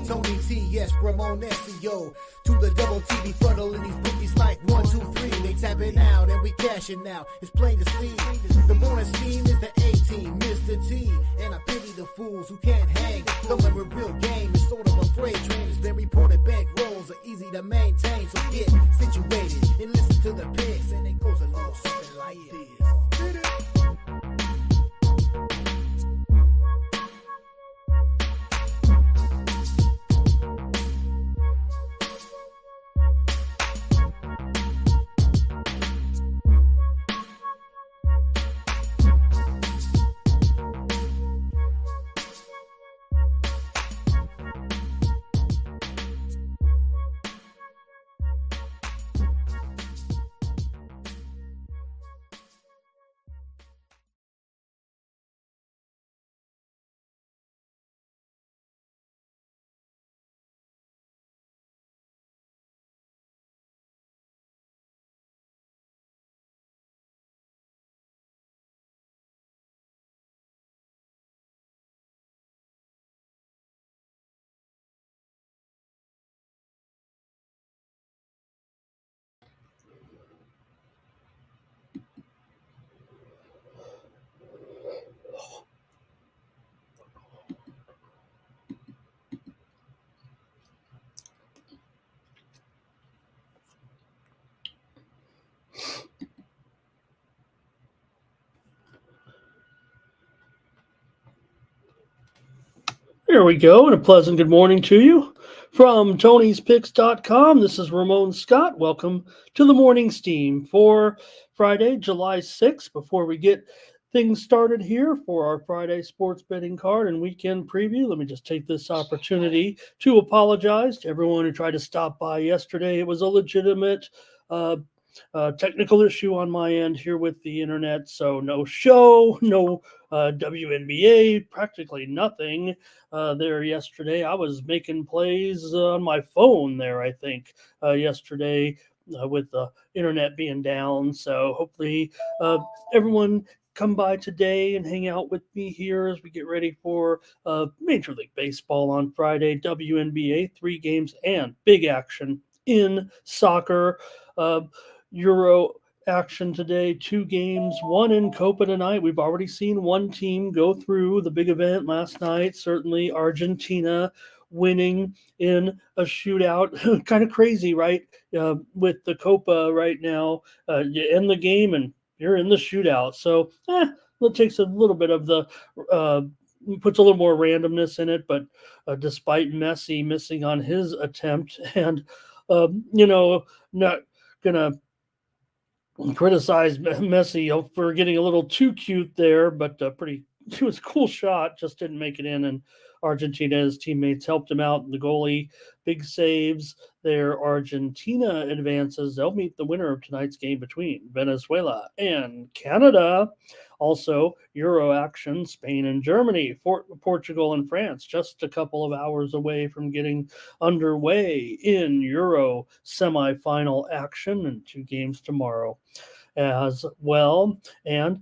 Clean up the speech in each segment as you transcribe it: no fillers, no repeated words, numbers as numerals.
Tony T, yes, Ramon SEO. To the double TV funneling these bookies like 1, 2, 3. They tapping out and we cashing out. It's plain to see. The morning scheme is the A-team, Mr. T. And I pity the fools who can't hang. Coming with real game is sort of a freight train. It's been reported bank rolls are easy to maintain. So get situated and listen to the picks. And it goes a little something like this. Here we go, and a pleasant good morning to you from Tony'sPicks.com. This is Ramon Scott. Welcome to the Morning Steam for Friday, July 6th. Before we get things started here for our Friday sports betting card and weekend preview, let me just take this opportunity to apologize to everyone who tried to stop by yesterday. It was a legitimate technical issue on my end here with the internet, so no show, no WNBA, practically nothing there yesterday. I was making plays on my phone there, I think, yesterday with the internet being down. So hopefully everyone come by today and hang out with me here as we get ready for Major League Baseball on Friday, WNBA, 3 games and big action in soccer. Euro action today, 2 games, 1 in Copa tonight. We've already seen one team go through the big event last night. Certainly Argentina winning in a shootout. Kind of crazy, right? With the Copa right now, you end the game and you're in the shootout. So it takes a little bit of the puts a little more randomness in it, but despite Messi missing on his attempt and not gonna criticize Messi for getting a little too cute there, but it was a cool shot, just didn't make it in, and Argentina's teammates helped him out. The goalie, big saves there. Argentina advances. They'll meet the winner of tonight's game between Venezuela and Canada. Also, Euro action, Spain and Germany, Portugal and France, just a couple of hours away from getting underway in Euro semifinal action, and 2 games tomorrow as well. And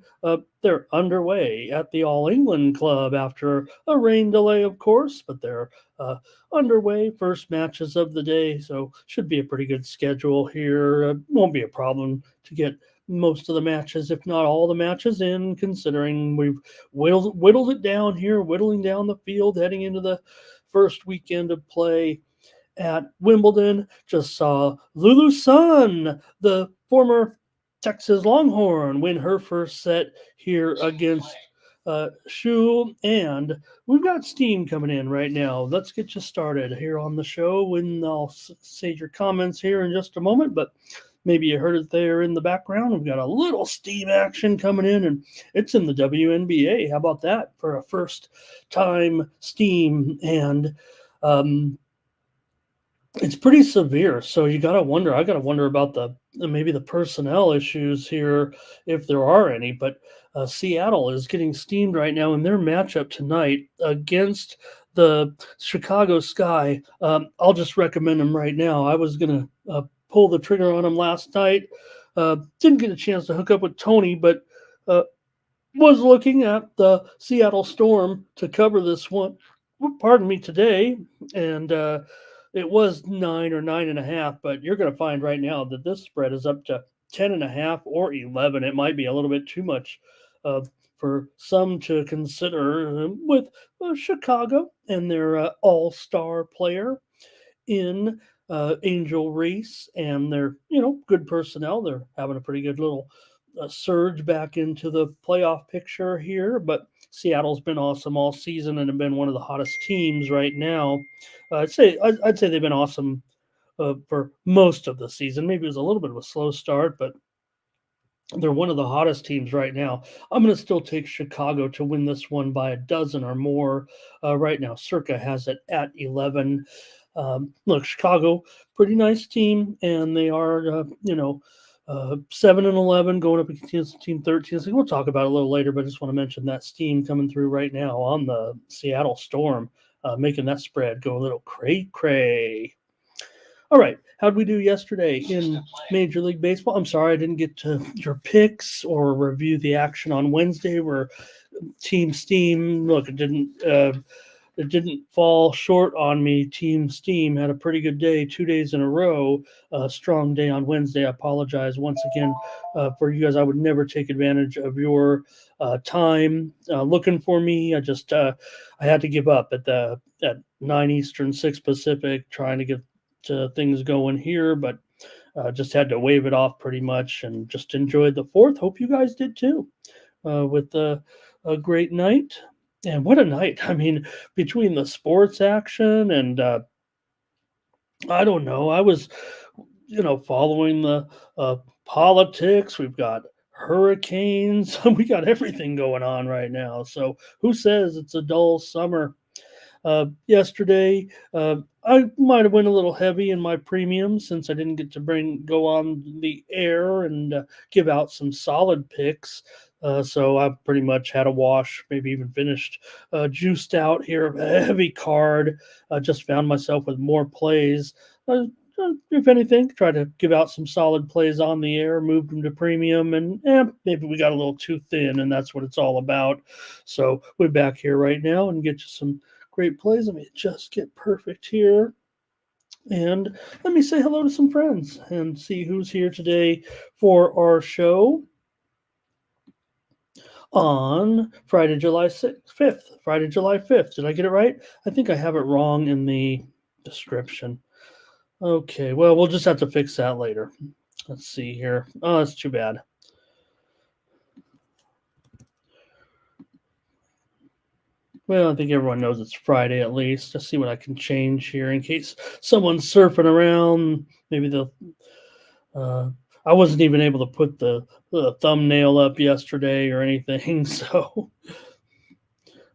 they're underway at the All England Club after a rain delay, of course, but they're underway. First matches of the day, so should be a pretty good schedule here. Won't be a problem to get most of the matches, if not all the matches in, considering we've whittled it down here, whittling down the field, heading into the first weekend of play at Wimbledon. Just saw Lulu Sun, the former Texas Longhorn, win her first set here against Shu, and we've got steam coming in right now. Let's get you started here on the show, and I'll say your comments here in just a moment, but maybe you heard it there in the background. We've got a little steam action coming in, and it's in the WNBA. How about that for a first-time steam? And it's pretty severe, so you got to wonder. I got to wonder about maybe the personnel issues here, if there are any. But Seattle is getting steamed right now in their matchup tonight against the Chicago Sky. I'll just recommend them right now. I was going to pull the trigger on them last night. Didn't get a chance to hook up with Tony, but was looking at the Seattle Storm to cover this one pardon me, today, and it was 9 or 9.5, but you're going to find right now that this spread is up to 10.5 or 11. It might be a little bit too much uh, for some to consider with Chicago and their all-star player in Angel Reese and their good personnel. They're having a pretty good little surge back into the playoff picture here. But Seattle's been awesome all season and have been one of the hottest teams right now. I'd say they've been awesome for most of the season. Maybe it was a little bit of a slow start, but they're one of the hottest teams right now. I'm going to still take Chicago to win this one by a dozen or more. Right now, Circa has it at 11. Look, Chicago, pretty nice team, and they are, 7-11 going up against Team 13. So we'll talk about it a little later, but I just want to mention that steam coming through right now on the Seattle Storm, making that spread go a little cray-cray. All right. How'd we do yesterday in Major League Baseball? I'm sorry I didn't get to your picks or review the action on Wednesday where Team Steam, look, it didn't fall short on me. Team Steam had a pretty good day, 2 days in a row. Strong day on Wednesday. I apologize once again for you guys. I would never take advantage of your time looking for me. I had to give up at 9 Eastern, 6 Pacific, trying to get things going here, but just had to wave it off pretty much and just enjoyed the fourth. Hope you guys did too, with a great night. And what a night. I mean, between the sports action and I don't know, I was, following the politics. We've got hurricanes. We got everything going on right now. So who says it's a dull summer? Yesterday, I might have went a little heavy in my premium since I didn't get to go on the air and give out some solid picks. So I pretty much had a wash, maybe even finished juiced out here, a heavy card. Just found myself with more plays. If anything, try to give out some solid plays on the air, moved them to premium, and maybe we got a little too thin, and that's what it's all about. So we're back here right now and get you some great plays. Let me just get perfect here. And let me say hello to some friends and see who's here today for our show on Friday, July 5th. Friday, July 5th. Did I get it right? I think I have it wrong in the description. Okay, well, we'll just have to fix that later. Let's see here. Oh, that's too bad. Well, I think everyone knows it's Friday at least. Let's see what I can change here in case someone's surfing around. Maybe they'll. I wasn't even able to put the thumbnail up yesterday or anything. So,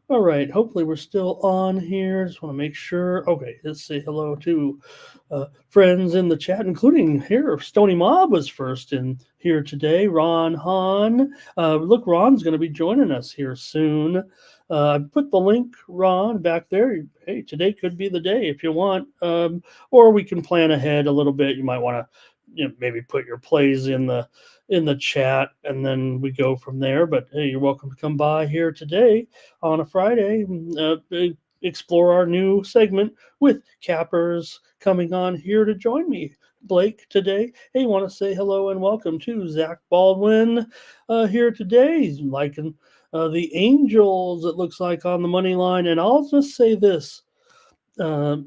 all right. Hopefully, we're still on here. Just want to make sure. Okay, let's say hello to friends in the chat, including here. Stony Mob was first in here today. Ron Hahn. Look, Ron's going to be joining us here soon. I put the link, Ron, back there. Hey, today could be the day if you want. Or we can plan ahead a little bit. You might want to maybe put your plays in the chat, and then we go from there. But hey, you're welcome to come by here today on a Friday, explore our new segment with Cappers coming on here to join me. Blake today. Hey, want to say hello and welcome to Zach Baldwin here today. He's liking the Angels, it looks like, on the money line. And I'll just say this,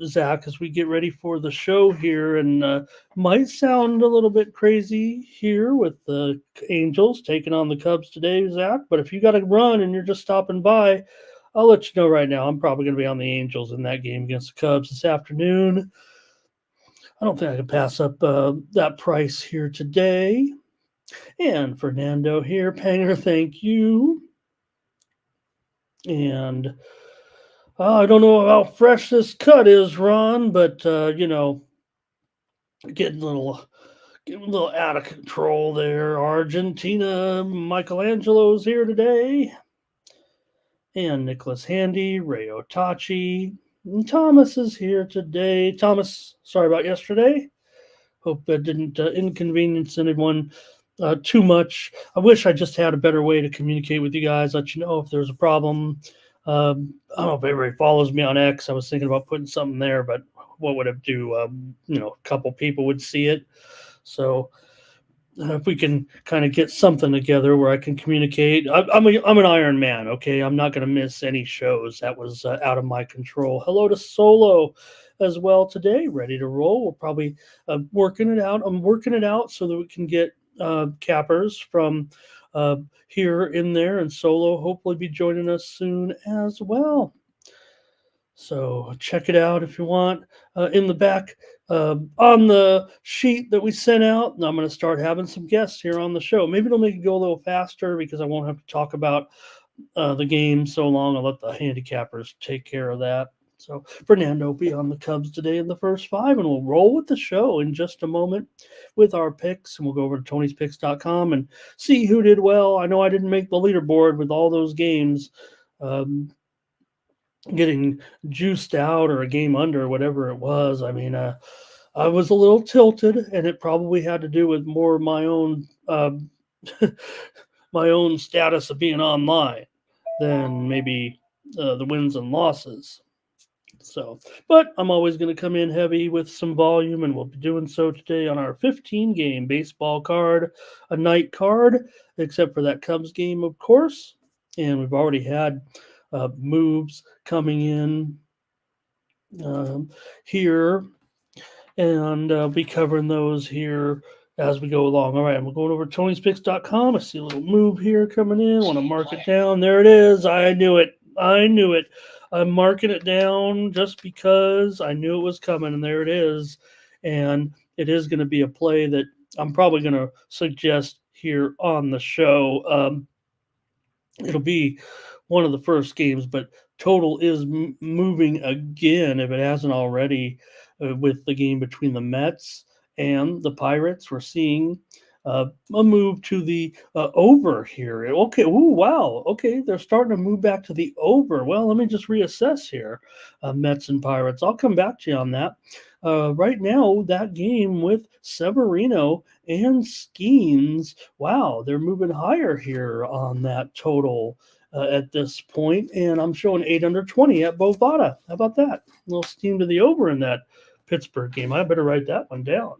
Zach, as we get ready for the show here, and might sound a little bit crazy here with the Angels taking on the Cubs today, Zach, but if you got to run and you're just stopping by, I'll let you know right now. I'm probably going to be on the Angels in that game against the Cubs this afternoon. I don't think I can pass up that price here today. And Fernando here, Panger, thank you. And I don't know how fresh this cut is, Ron, but getting a little out of control there. Argentina, Michelangelo's here today, and Nicholas Handy, Ray Otachi, and Thomas is here today. Thomas, sorry about yesterday. Hope that didn't inconvenience anyone too much. I wish I just had a better way to communicate with you guys, let you know if there's a problem. I don't know if everybody follows me on X. I was thinking about putting something there, but what would it do? A couple people would see it. So if we can kind of get something together where I can communicate, I'm an Iron Man. Okay, I'm not going to miss any shows. That was out of my control. Hello to Solo as well today, ready to roll. We're probably working it out. I'm working it out so that we can get cappers from here in there, and Solo hopefully be joining us soon as well. So check it out if you want. In the back on the sheet that we sent out, and I'm going to start having some guests here on the show. Maybe it'll make it go a little faster because I won't have to talk about the game so long. I'll let the handicappers take care of that. So Fernando will be on the Cubs today in the first 5, and we'll roll with the show in just a moment with our picks, and we'll go over to tonyspicks.com and see who did well. I know I didn't make the leaderboard with all those games. Getting juiced out or a game under or whatever it was. I mean, I was a little tilted, and it probably had to do with more my own my own status of being online than maybe the wins and losses. So, but I'm always going to come in heavy with some volume, and we'll be doing so today on our 15-game baseball card, a night card, except for that Cubs game, of course. And we've already had moves coming in here, and I'll be covering those here as we go along. All right, I'm going over to tonyspicks.com. I see a little move here coming in. Want to mark it down. There it is. I knew it. I'm marking it down just because I knew it was coming, and there it is. And it is going to be a play that I'm probably going to suggest here on the show. It'll be one of the first games, but total is moving again if it hasn't already with the game between the Mets and the Pirates. We're seeing a move to the over here. Okay. Ooh, wow. Okay. They're starting to move back to the over. Well, let me just reassess here. Mets and Pirates. I'll come back to you on that. Right now, that game with Severino and Skeens, wow, they're moving higher here on that total at this point, and I'm showing 8 under 20 at Bovada. How about that? A little steam to the over in that Pittsburgh game. I better write that one down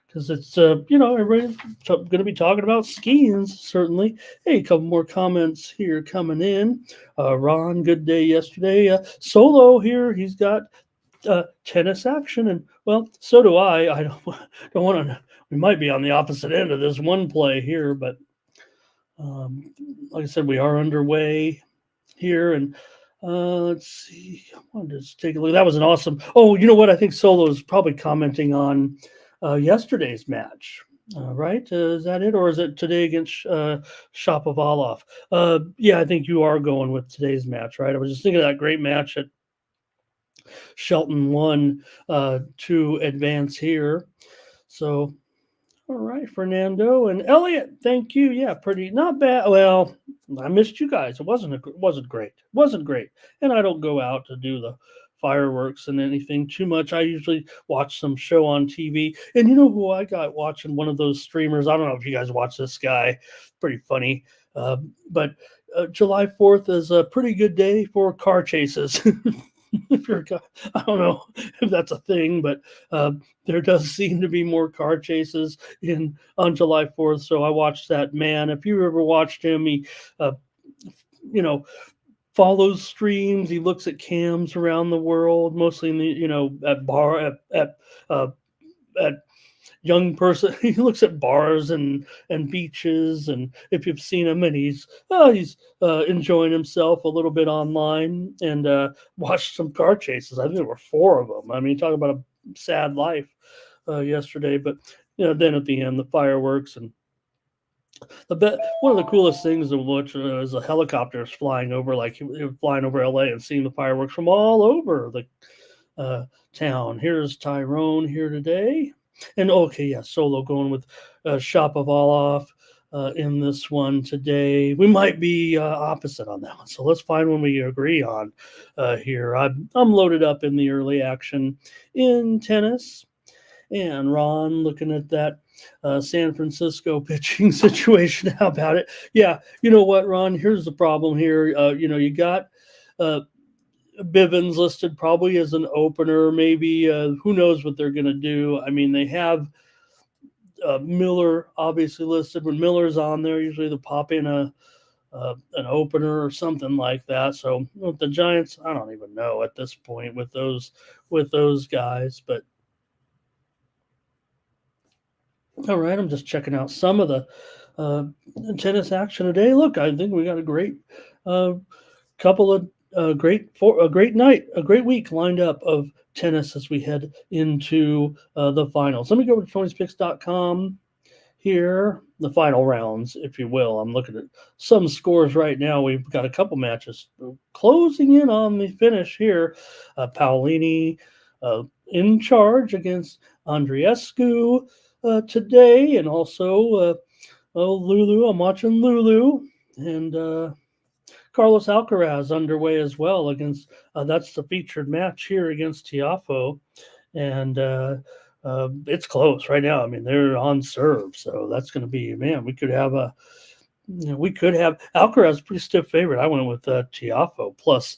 because it's, everybody's going to be talking about Skeens, certainly. Hey, a couple more comments here coming in. Ron, good day yesterday. Solo here, he's got tennis action, and well, so do I. I don't want to. We might be on the opposite end of this one play here, but like I said, we are underway here, and let's see. I wanted to just take a look. That was an awesome. Oh, you know what? I think Solo is probably commenting on yesterday's match. Right? Is that it, or is it today against Shapovalov? Yeah, I think you are going with today's match, right? I was just thinking of that great match at Shelton won to advance here. So, all right, Fernando and Elliot, thank you. Yeah, pretty not bad. Well, I missed you guys. It wasn't great. Wasn't great. And I don't go out to do the fireworks and anything too much. I usually watch some show on TV. And you know who I got watching? One of those streamers. I don't know if you guys watch this guy. Pretty funny. But July 4th is a pretty good day for car chases. If you're, I don't know if that's a thing, but there does seem to be more car chases on July 4th. So I watched that man. If you ever watched him, he, follows streams. He looks at cams around the world, mostly in the at young person. He looks at bars and beaches, and if you've seen him, and he's enjoying himself a little bit online, and watched some car chases. I think there were 4 of them. I mean, talk about a sad life yesterday, but then at the end, the fireworks and one of the coolest things of which is a helicopter flying over, flying over LA and seeing the fireworks from all over the town. Here's Tyrone here today. And okay, yeah, Solo going with Shapovalov in this one today. We might be opposite on that one, so let's find one we agree on here. I'm loaded up in the early action in tennis, And Ron looking at that San Francisco pitching situation. How about it? Yeah, you know what, Ron? Here's the problem here. You got Bivens listed probably as an opener. Maybe who knows what they're going to do. I mean, they have Miller obviously listed. When Miller's on there, usually they pop in an opener or something like that. So with the Giants, I don't even know at this point with those guys. But all right, I'm just checking out some of the tennis action today. Look, I think we got a great couple of a great night, a great week lined up of tennis as we head into the finals. Let me go over to Tony'sPicks.com here, the final rounds, if you will. I'm looking at some scores right now. We've got a couple matches closing in on the finish here. Paolini in charge against Andreescu today, and also Lulu. I'm watching Lulu, and Carlos Alcaraz underway as well against that's the featured match here against Tiafoe, and it's close right now. I mean, they're on serve, so that's going to be, man, we could have Alcaraz pretty stiff favorite. I went with Tiafoe plus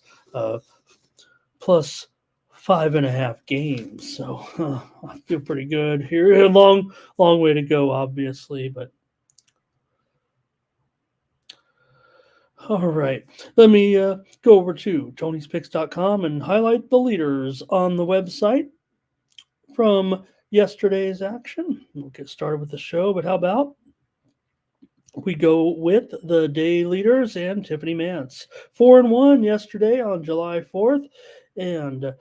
5.5 games, so I feel pretty good here. A long way to go, obviously, but all right. Let me go over to Tony'sPicks.com and highlight the leaders on the website from yesterday's action. We'll get started with the show, but how about we go with the day leaders and Tiffany Mance. 4-1 yesterday on July 4th. And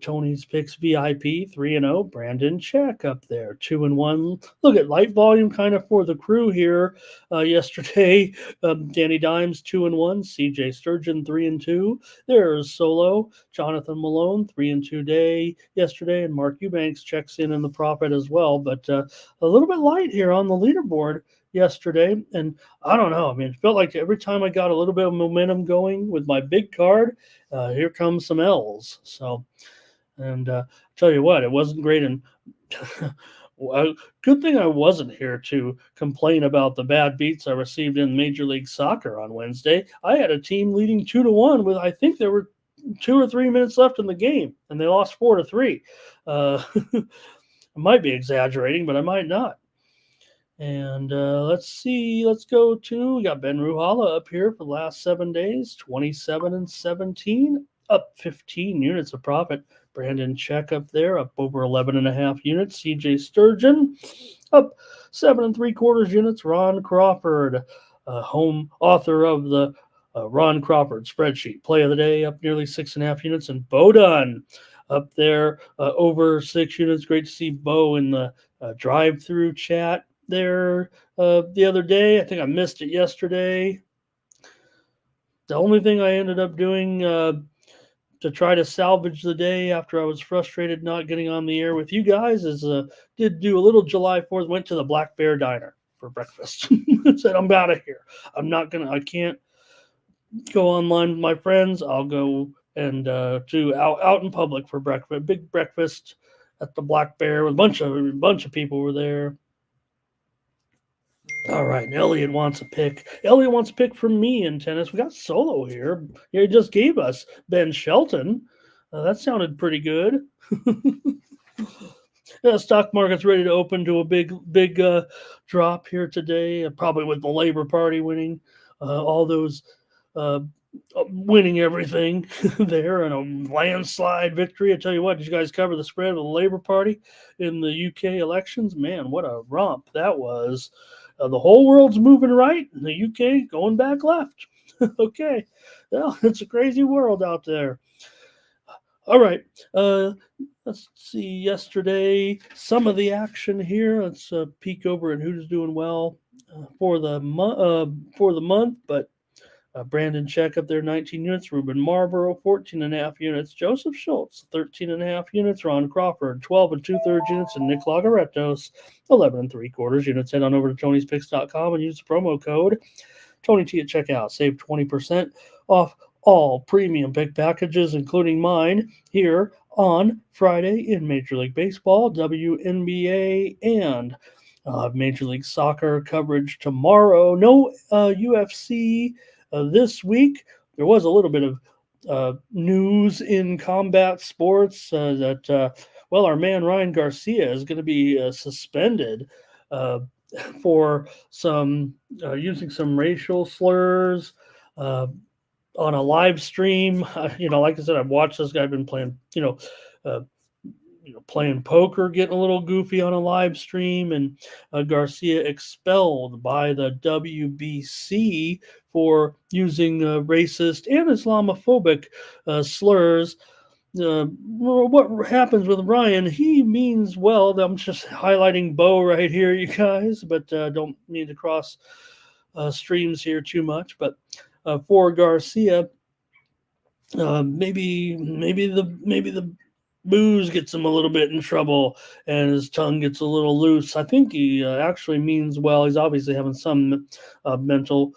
Tony's Picks VIP 3-0. Brandon Check up there 2-1. Look at light volume kind of for the crew here. Yesterday, Danny Dimes 2-1. CJ Sturgeon 3-2. There's Solo. Jonathan Malone 3-2 day yesterday, and Mark Eubanks checks in the profit as well. But a little bit light here on the leaderboard yesterday, and I don't know. I mean, it felt like every time I got a little bit of momentum going with my big card, here comes some L's. So, and tell you what, it wasn't great. And good thing I wasn't here to complain about the bad beats I received in Major League Soccer on Wednesday. I had a team leading 2-1 with, I think there were 2 or 3 minutes left in the game, and they lost 4-3. I might be exaggerating, but I might not. And let's see. Let's go to, we got Ben Ruhala up here for the last 7 days, 27-17, up 15 units of profit. Brandon Check up there, up over 11.5 units. CJ Sturgeon, up 7 3/4 units. Ron Crawford, home author of the Ron Crawford spreadsheet play of the day, up nearly 6.5 units. And Bo Dunn up there, over 6 units. Great to see Bo in the drive-through chat there the other day. I think I missed it yesterday. The only thing I ended up doing to try to salvage the day after I was frustrated not getting on the air with you guys is did do a little July 4th, went to the Black Bear Diner for breakfast. Said, I'm out of here. I can't go online with my friends. I'll go and to out in public for breakfast. Big breakfast at the Black Bear with a bunch of people were there. All right, and Elliot wants a pick. Elliot wants a pick from me in tennis. We got Solo here. He just gave us Ben Shelton. That sounded pretty good. Stock market's ready to open to a big drop here today, probably with the Labor Party winning. All those winning everything there in a landslide victory. I tell you what, did you guys cover the spread of the Labor Party in the UK elections? Man, what a romp that was. The whole world's moving right, and the UK going back left. Okay. Well, it's a crazy world out there. All right. Let's see. Yesterday, some of the action here. Let's peek over at who's doing well for the month. But Brandon Check up there, 19 units. Ruben Marlboro, 14.5 units. Joseph Schultz, 13.5 units. Ron Crawford, 12 2/3 units. And Nick Lagaretos, 11 3/4 units. Head on over to Tony'sPicks.com and use the promo code TonyT at checkout. Save 20% off all premium pick packages, including mine, here on Friday in Major League Baseball, WNBA, and Major League Soccer coverage tomorrow. No UFC this week. There was a little bit of news in combat sports well, our man Ryan Garcia is going to be suspended for some using some racial slurs on a live stream. Like I said, I've watched this guy. I've been playing, uh, playing poker, getting a little goofy on a live stream, and Garcia expelled by the WBC for using racist and Islamophobic slurs. What happens with Ryan? He means well. I'm just highlighting Bo right here, you guys, but don't need to cross streams here too much. But for Garcia, maybe the booze gets him a little bit in trouble and his tongue gets a little loose. I think he actually means well. He's obviously having some mental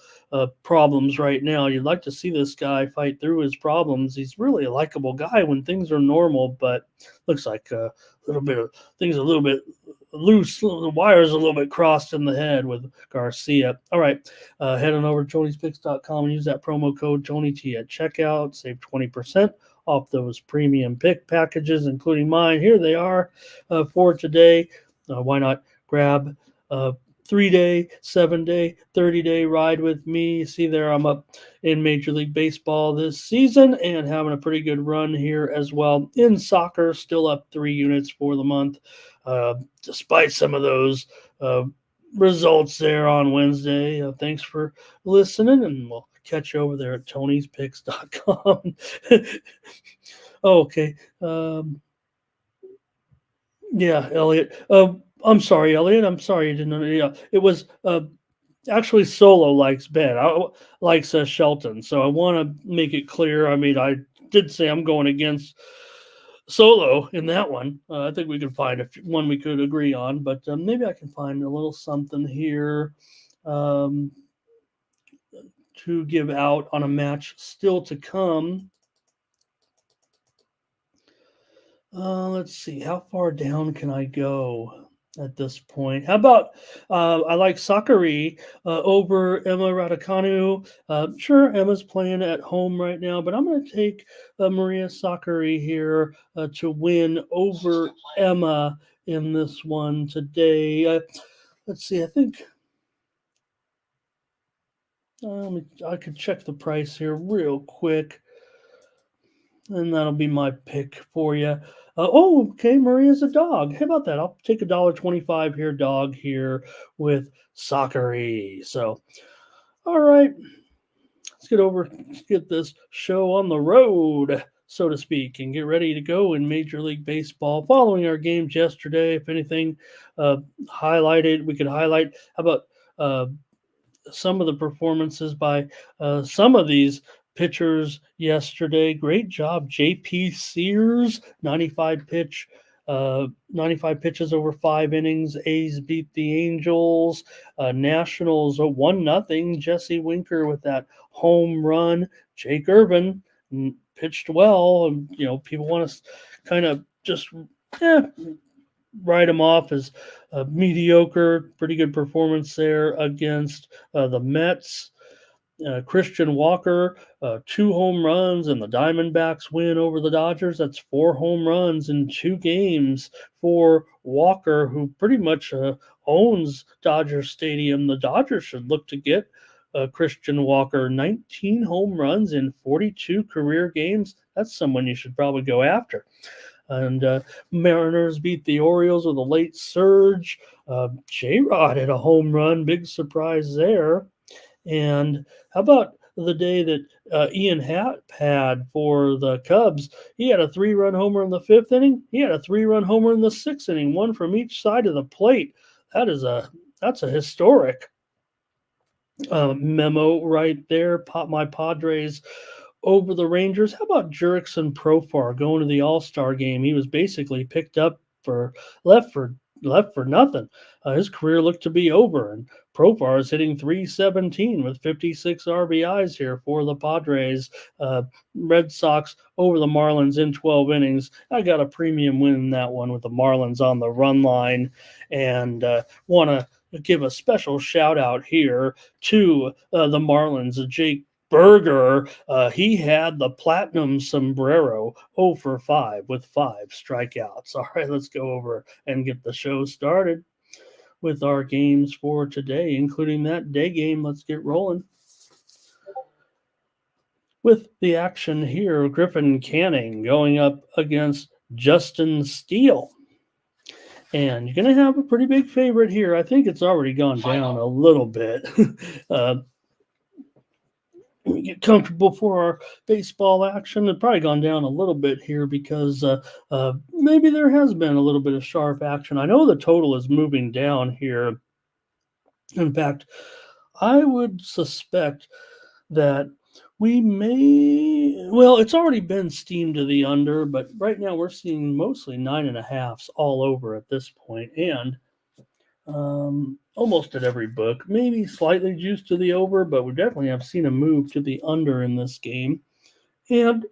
problems right now. You'd like to see this guy fight through his problems. He's really a likable guy when things are normal, but looks like a little bit of things a little bit loose. The wires a little bit crossed in the head with Garcia. All right, head on over to Tony'sPicks.com and use that promo code TonyT at checkout. Save 20% off those premium pick packages, including mine. Here they are for today. Why not grab a 3-day, 7-day, 30-day ride with me? See there, I'm up in Major League Baseball this season and having a pretty good run here as well. In soccer, still up 3 units for the month, despite some of those results there on Wednesday. Thanks for listening, and we'll catch you over there at Tony'sPicks.com. Okay. Yeah, Elliot. I'm sorry, Elliot. I'm sorry you didn't know. Yeah, it was actually Solo likes Ben. Likes Shelton. So I want to make it clear. I mean, I did say I'm going against Solo in that one. I think we could find one we could agree on, but maybe I can find a little something here to give out on a match still to come. Let's see. How far down can I go at this point? How about I like Sakari over Emma Raducanu. Sure, Emma's playing at home right now, but I'm going to take Maria Sakari here to win over Emma in this one today. Let's see. I think I could check the price here real quick, and that'll be my pick for you. Okay, Maria's a dog. How about that? I'll take $1.25 here, dog here with Sakari. So, all right, let's get this show on the road, so to speak, and get ready to go in Major League Baseball. Following our games yesterday, if anything highlighted, we could highlight. How about some of the performances by some of these pitchers yesterday? Great job, J.P. Sears, 95 pitches over 5 innings. A's beat the Angels. Nationals 1-0. Jesse Winker with that home run. Jake Irvin pitched well, and people want to kind of just write him off as mediocre. Pretty good performance there against the Mets. Christian Walker, 2 home runs, and the Diamondbacks win over the Dodgers. That's 4 home runs in 2 games for Walker, who pretty much owns Dodger Stadium. The Dodgers should look to get Christian Walker. 19 home runs in 42 career games. That's someone you should probably go after. And Mariners beat the Orioles with a late surge. J-Rod had a home run. Big surprise there. And how about the day that Ian Happ had for the Cubs? He had a 3-run homer in the 5th inning. He had a 3-run homer in the 6th inning, one from each side of the plate. That's a historic memo right there. My Padres over the Rangers. How about Jurickson Profar going to the All-Star game? He was basically picked up left for nothing. His career looked to be over, and Profar is hitting .317 with 56 RBIs here for the Padres. Red Sox over the Marlins in 12 innings. I got a premium win in that one with the Marlins on the run line, and want to give a special shout out here to the Marlins. Jake Berger, he had the platinum sombrero 0 for 5 with 5 strikeouts. All right, let's go over and get the show started with our games for today, including that day game. Let's get rolling with the action here. Griffin Canning going up against Justin Steele. And you're going to have a pretty big favorite here. I think it's already gone down a little bit. We get comfortable for our baseball action. It's probably gone down a little bit here because maybe there has been a little bit of sharp action. I know the total is moving down here. In fact, I would suspect that we may, well, it's already been steamed to the under, but right now we're seeing mostly 9.5s all over at this point, and almost at every book, maybe slightly juiced to the over, but we definitely have seen a move to the under in this game. And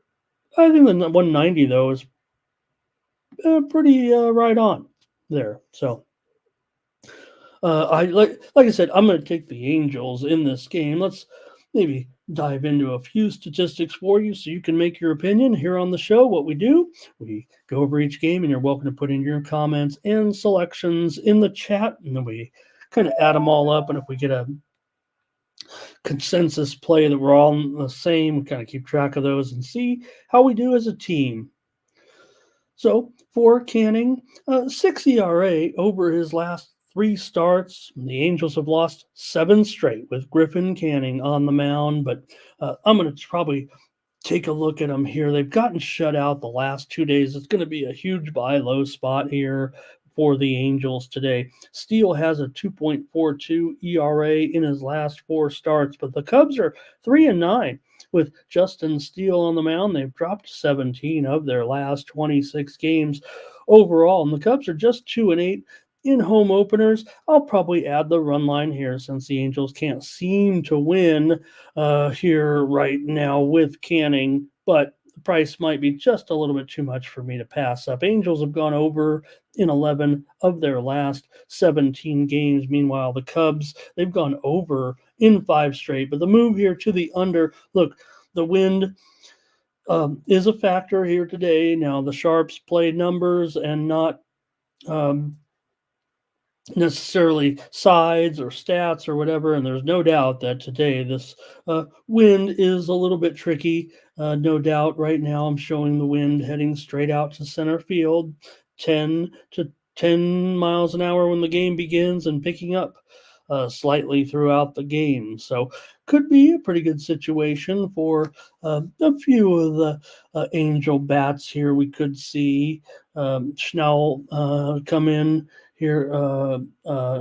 I think the 190 though is pretty right on there. So I like I said, I'm going to take the Angels in this game. Let's maybe dive into a few statistics for you so you can make your opinion here on the show. What we do, we go over each game, and you're welcome to put in your comments and selections in the chat, and then we kind of add them all up, and if we get a consensus play that we're all the same, we kind of keep track of those and see how we do as a team. So for Canning, 6 ERA over his last 3 starts. The Angels have lost 7 straight with Griffin Canning on the mound, but I'm going to probably take a look at them here. They've gotten shut out the last 2 days. It's going to be a huge buy low spot here for the Angels today. Steele has a 2.42 ERA in his last 4 starts, but the Cubs are 3-9 with Justin Steele on the mound. They've dropped 17 of their last 26 games overall, and the Cubs are just 2-8 in home openers. I'll probably add the run line here since the Angels can't seem to win here right now with Canning, but the price might be just a little bit too much for me to pass up. Angels have gone over in 11 of their last 17 games. Meanwhile, the Cubs, they've gone over in 5 straight. But the move here to the under, look, the wind is a factor here today. Now, the Sharps play numbers and not necessarily sides or stats or whatever, and there's no doubt that today this wind is a little bit tricky. No doubt right now I'm showing the wind heading straight out to center field, 10 miles an hour when the game begins and picking up slightly throughout the game. So could be a pretty good situation for a few of the Angel bats here. We could see Schnell come in here,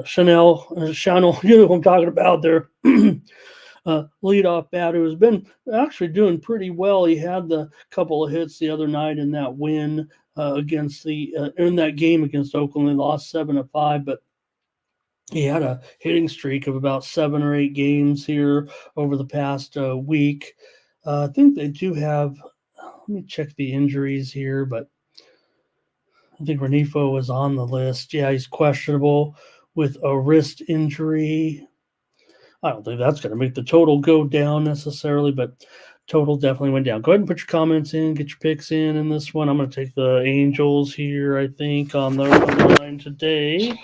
Chanel, you know who I'm talking about there. Leadoff batter who's been actually doing pretty well. He had the couple of hits the other night in that win against in that game against Oakland. They lost 7-5, but he had a hitting streak of about 7 or 8 games here over the past week. I think they do have, let me check the injuries here, but I think Renifo was on the list. Yeah, he's questionable with a wrist injury. I don't think that's going to make the total go down necessarily, but total definitely went down. Go ahead and put your comments in, get your picks in this one. I'm going to take the Angels here, I think, on the line today.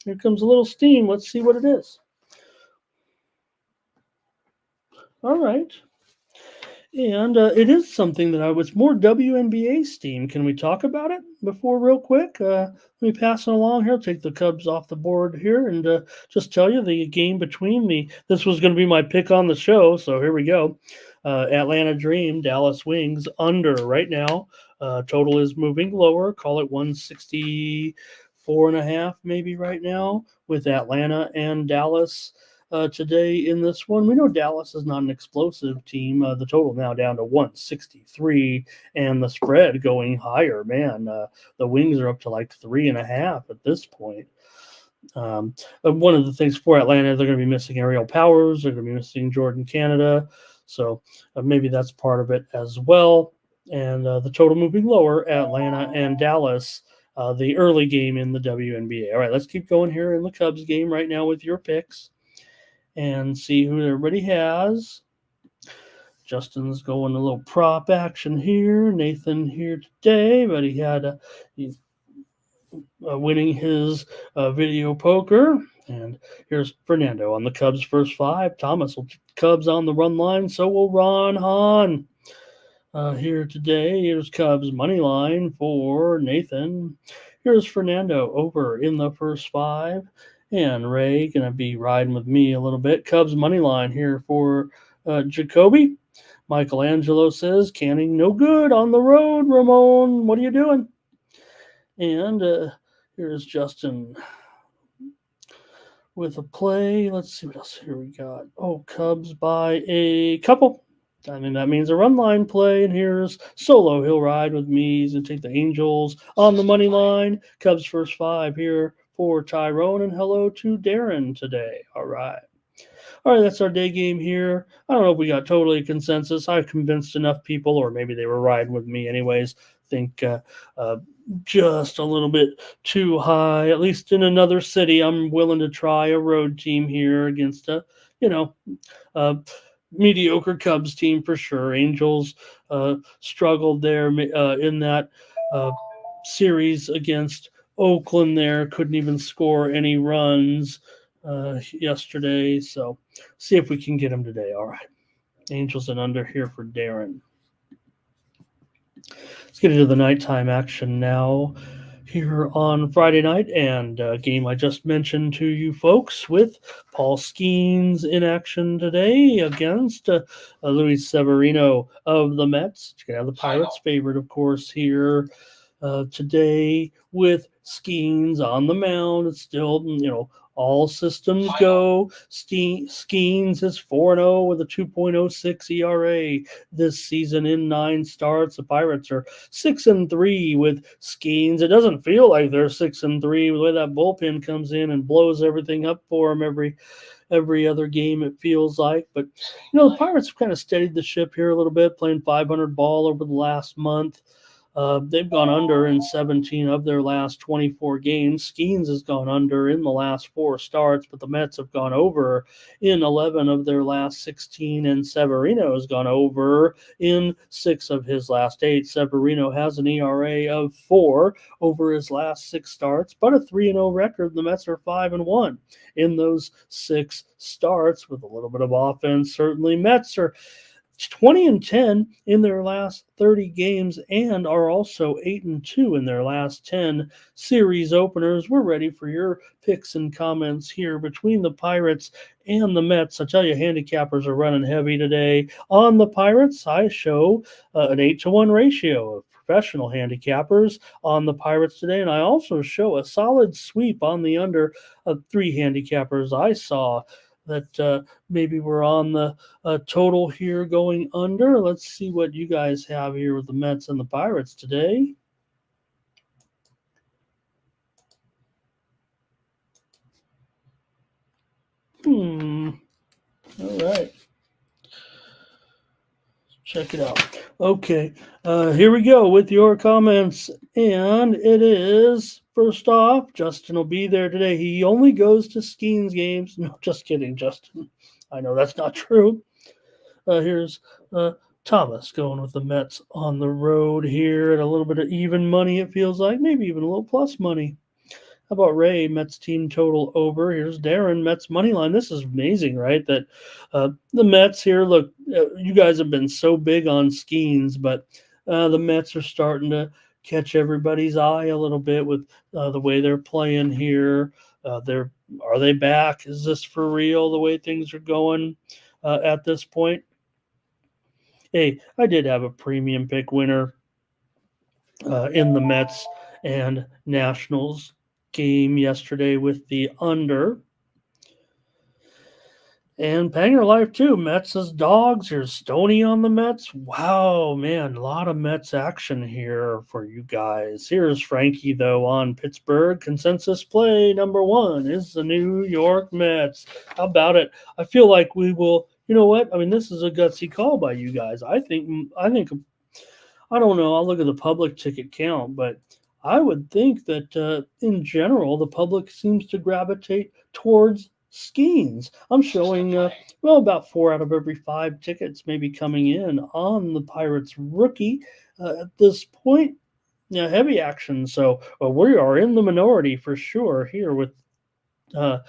Here comes a little steam. Let's see what it is. All right. And it is something that I was more WNBA steam. Can we talk about it before real quick? Let me pass it along here. I'll take the Cubs off the board here and just tell you the game between this was going to be my pick on the show. So here we go. Atlanta Dream, Dallas Wings under right now. Total is moving lower. Call it 164.5 maybe right now with Atlanta and Dallas today in this one. We know Dallas is not an explosive team. The total now down to 163 and the spread going higher. Man, the Wings are up to like 3.5 at this point. One of the things for Atlanta, they're going to be missing Aerial Powers. They're going to be missing Jordan Canada. So maybe that's part of it as well. And the total moving lower, Atlanta and Dallas, the early game in the WNBA. All right, let's keep going here in the Cubs game right now with your picks and see who everybody has. Justin's going a little prop action here. Nathan here today, but he had he's winning his video poker. And here's Fernando on the Cubs' first five. Thomas will Cubs on the run line. So will Ron Hahn. Here today, here's Cubs money line for Nathan. Here's Fernando over in the first five. And Ray going to be riding with me a little bit. Cubs money line here for Jacoby. Michelangelo says, Canning no good on the road, Ramon. What are you doing? And here's Justin with a play. Let's see what else here we got. Oh, Cubs by a couple. I mean, that means a run line play. And here's Solo. He'll ride with me. He's going to take the Angels on the money line. Cubs first five here for Tyrone. And hello to Darren today. All right. All right, that's our day game here. I don't know if we got totally consensus. I convinced enough people, or maybe they were riding with me anyways. Think just a little bit too high. At least in another city, I'm willing to try a road team here against a, mediocre Cubs team for sure. Angels struggled there in that series against Oakland there. Couldn't even score any runs yesterday. So see if we can get them today. All right. Angels and under here for Darren. Let's get into the nighttime action now here on Friday night, and a game I just mentioned to you folks with Paul Skeens in action today against Luis Severino of the Mets. You can have the Pirates favorite, of course, here today with Skeens on the mound. It's still, all systems go. Skeens is 4-0 with a 2.06 ERA this season in 9 starts. The Pirates are 6-3 with Skeens. It doesn't feel like they're 6-3 the way that bullpen comes in and blows everything up for them every other game, it feels like. But, the Pirates have kind of steadied the ship here a little bit, playing 500 ball over the last month. They've gone under in 17 of their last 24 games. Skeens has gone under in the last 4 starts, but the Mets have gone over in 11 of their last 16, and Severino has gone over in 6 of his last 8. Severino has an ERA of 4 over his last 6 starts, but a 3-0 record. The Mets are 5-1 in those 6 starts with a little bit of offense. Certainly, Mets are 20-10 in their last 30 games and are also 8-2 in their last 10 series openers. We're ready for your picks and comments here between the Pirates and the Mets. I tell you, handicappers are running heavy today. On the Pirates, I show an 8-1 ratio of professional handicappers on the Pirates today, and I also show a solid sweep on the under of 3 handicappers I saw that maybe we're on the total here going under. Let's see what you guys have here with the Mets and the Pirates today. All right. Check it out. Okay, here we go with your comments. And it is, first off, Justin will be there today. He only goes to Skeens games. No, just kidding, Justin. I know that's not true. Here's Thomas going with the Mets on the road here at a little bit of even money, it feels like. Maybe even a little plus money. How about Ray, Mets team total over? Here's Darren, Mets money line. This is amazing, right? That the Mets here, look, you guys have been so big on Skeens, but the Mets are starting to catch everybody's eye a little bit with the way they're playing here. Are they back? Is this for real, the way things are going at this point? Hey, I did have a premium pick winner in the Mets and Nationals game yesterday with the under. And Panger Life too. Mets as dogs. Here's Stoney on the Mets. Wow, man, a lot of Mets action here for you guys. Here's Frankie though on Pittsburgh. Consensus play number one is the New York Mets. How about it? I feel like we will. You know what? I mean, this is a gutsy call by you guys. I think. I don't know. I'll look at the public ticket count, but I would think that in general, the public seems to gravitate towards Skeens. I'm showing, about 4 out of every 5 tickets maybe coming in on the Pirates rookie at this point. Yeah, heavy action. So we are in the minority for sure here uh,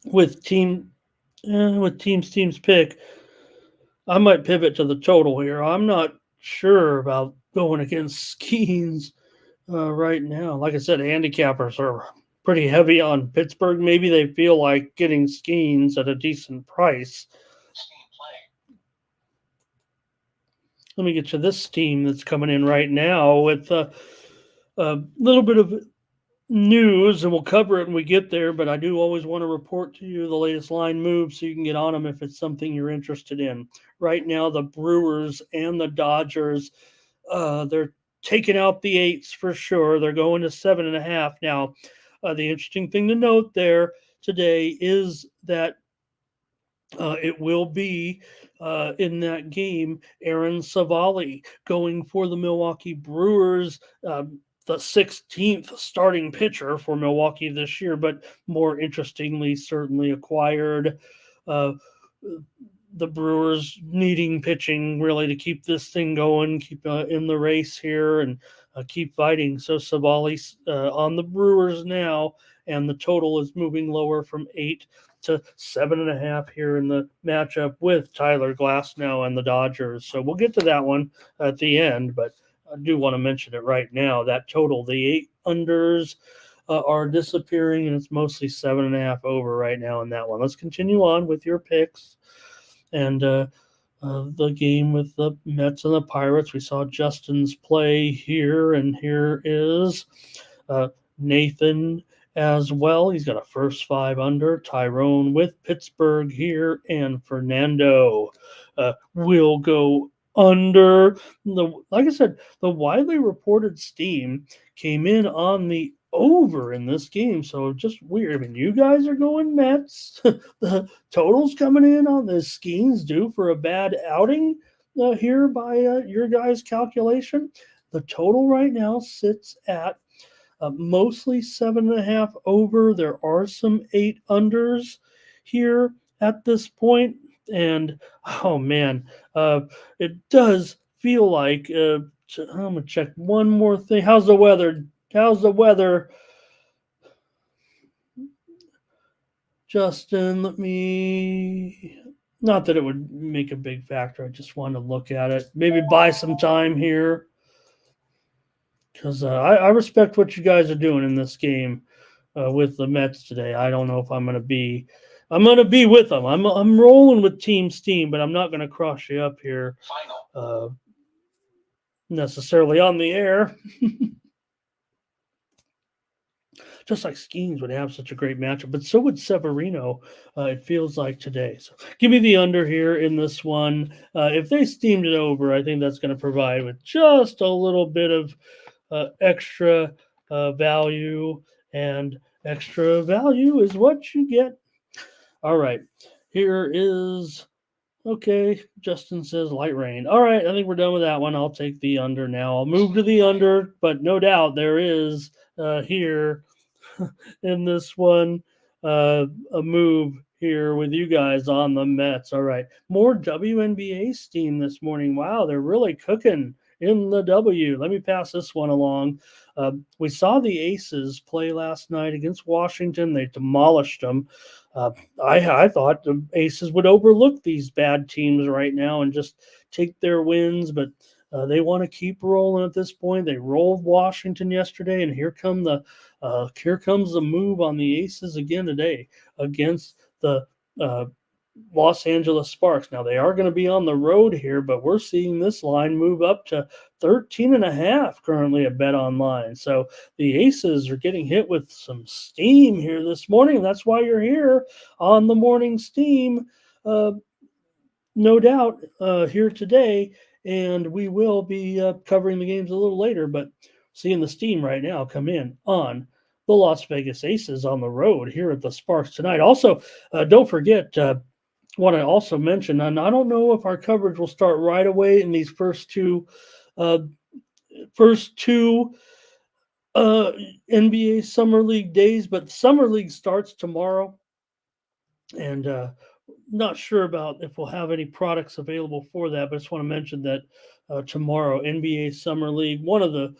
with teams pick. I might pivot to the total here. I'm not sure about going against Skeens right now. Like I said, handicappers are pretty heavy on Pittsburgh. Maybe they feel like getting Skeens at a decent price. Let me get to this team that's coming in right now with a little bit of news, and we'll cover it when we get there. But I do always want to report to you the latest line moves so you can get on them if it's something you're interested in. Right now, the Brewers and the Dodgers, they're taking out the 8s for sure. They're going to 7.5 now. The interesting thing to note there today is that it will be in that game Aaron Savali going for the Milwaukee Brewers, the 16th starting pitcher for Milwaukee this year, but more interestingly, certainly acquired. Uh, the Brewers needing pitching really to keep this thing going, keep in the race here, and keep fighting. So Savali's on the Brewers now, and the total is moving lower from 8 to 7.5 here in the matchup with Tyler Glasnow and the Dodgers. So we'll get to that one at the end, but I do want to mention it right now. That total, the 8 unders are disappearing, and it's mostly 7.5 over right now in that one. Let's continue on with your picks. And the game with the Mets and the Pirates. We saw Justin's play here, and here is Nathan as well. He's got a first 5 under. Tyrone with Pittsburgh here, and Fernando will go under. Like I said, the widely reported steam came in on the over in this game, so just weird. I mean, you guys are going Mets. The totals coming in on the Skeens due for a bad outing here by your guys' calculation. The total right now sits at mostly 7.5 over. There are some 8 unders here at this point, and oh man, it does feel like. I'm gonna check one more thing. How's the weather? Justin, let me. Not that it would make a big factor. I just wanted to look at it. Maybe buy some time here. Because I respect what you guys are doing in this game with the Mets today. I don't know if I'm going to be with them. I'm rolling with Team Steam, but I'm not going to cross you up here necessarily on the air. Just like Skeens would have such a great matchup, but so would Severino, it feels like today. So give me the under here in this one. If they steamed it over, I think that's going to provide with just a little bit of extra value, and extra value is what you get. All right, here is, okay, Justin says light rain. All right, I think we're done with that one. I'll take the under now. I'll move to the under, but no doubt there is here in this one a move here with you guys on the Mets. All right, more WNBA steam this morning. Wow, they're really cooking in the W. Let me pass this one along. We saw the Aces play last night against Washington. They demolished them. I thought the Aces would overlook these bad teams right now and just take their wins, but they want to keep rolling at this point. They rolled Washington yesterday, and here comes the move on the Aces again today against the Los Angeles Sparks. Now, they are going to be on the road here, but we're seeing this line move up to 13.5 currently at Bet Online. So the Aces are getting hit with some steam here this morning. That's why you're here on the Morning Steam, no doubt, here today. And we will be covering the games a little later, but seeing the steam right now come in on the Las Vegas Aces on the road here at the Sparks tonight. Also, don't forget, want to also mention, and I don't know if our coverage will start right away in these first two NBA Summer League days, but Summer League starts tomorrow, and not sure about if we'll have any products available for that, but I just want to mention that tomorrow, NBA Summer League, one of the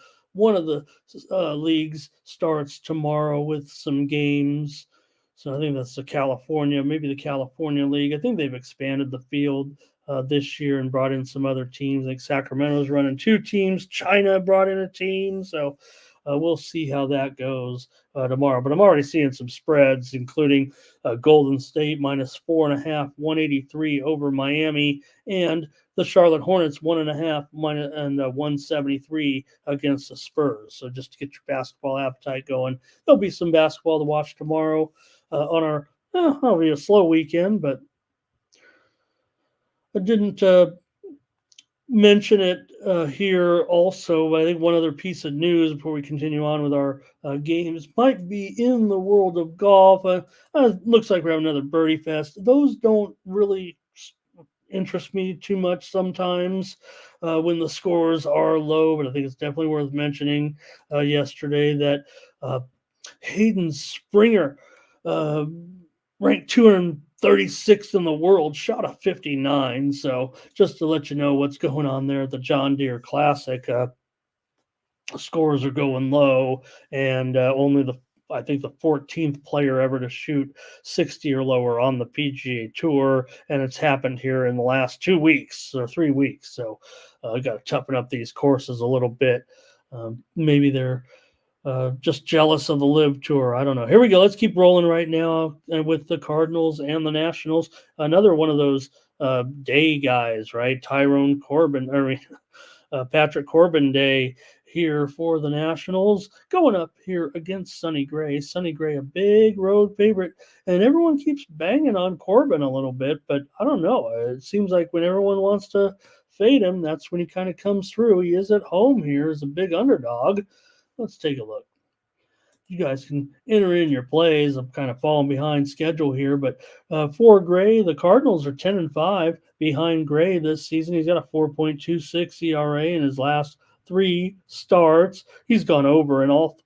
leagues starts tomorrow with some games. So I think that's maybe the California League. I think they've expanded the field this year and brought in some other teams. Like Sacramento's running 2 teams. China brought in a team. So we'll see how that goes tomorrow. But I'm already seeing some spreads, including Golden State -4.5, 183 over Miami, and the Charlotte Hornets 1.5 and 173 against the Spurs. So just to get your basketball appetite going, there'll be some basketball to watch tomorrow on our. It'll be a slow weekend, but I didn't mention it here also. I think one other piece of news before we continue on with our games might be in the world of golf. Looks like we're having another birdie fest. Those don't really interest me too much sometimes when the scores are low, but I think it's definitely worth mentioning yesterday that Hayden Springer, ranked 236th in the world, shot a 59. So just to let you know what's going on there at the John Deere Classic, scores are going low, and only I think the 14th player ever to shoot 60 or lower on the PGA Tour, and it's happened here in the last 2 weeks or 3 weeks. So I got to toughen up these courses a little bit. Maybe they're just jealous of the Live Tour. I don't know. Here we go. Let's keep rolling right now with the Cardinals and the Nationals. Another one of those day guys, right? Patrick Corbin Day here for the Nationals, going up here against Sonny Gray. Sonny Gray, a big road favorite, and everyone keeps banging on Corbin a little bit, but I don't know. It seems like when everyone wants to fade him, that's when he kind of comes through. He is at home here as a big underdog. Let's take a look. You guys can enter in your plays. I'm kind of falling behind schedule here, but for Gray, the Cardinals are 10-5 behind Gray this season. He's got a 4.26 ERA in his last 3 starts. He's gone over in all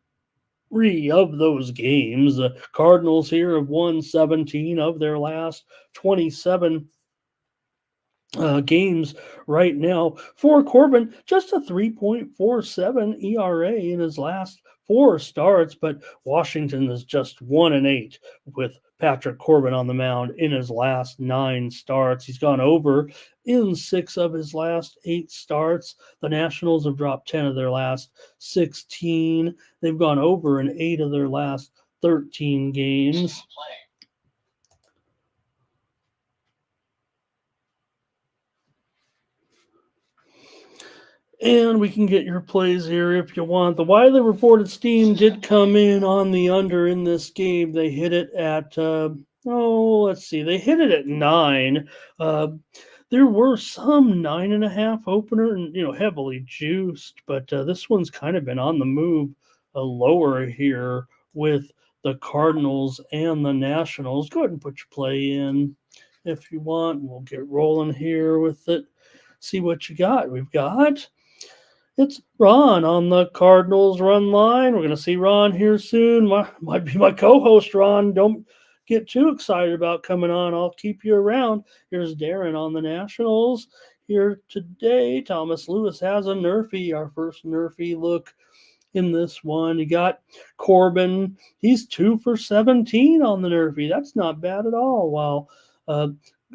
3 of those games. The Cardinals here have won 17 of their last 27 games right now. For Corbin, just a 3.47 ERA in his last 4 starts, but Washington is just 1-8 with Patrick Corbin on the mound in his last 9 starts. He's gone over in 6 of his last 8 starts. The Nationals have dropped 10 of their last 16. They've gone over in 8 of their last 13 games. And we can get your plays here if you want. The widely reported steam did come in on the under in this game. They hit it at, let's see. They hit it at 9. There were some 9.5 opener and, heavily juiced, but this one's kind of been on the move lower here with the Cardinals and the Nationals. Go ahead and put your play in if you want. We'll get rolling here with it. See what you got. It's Ron on the Cardinals run line. We're going to see Ron here soon. Might be my co-host, Ron. Don't get too excited about coming on. I'll keep you around. Here's Darren on the Nationals here today. Thomas Lewis has a Nerfy, our first Nerfy look in this one. You got Corbin. He's 2 for 17 on the Nerfy. That's not bad at all. While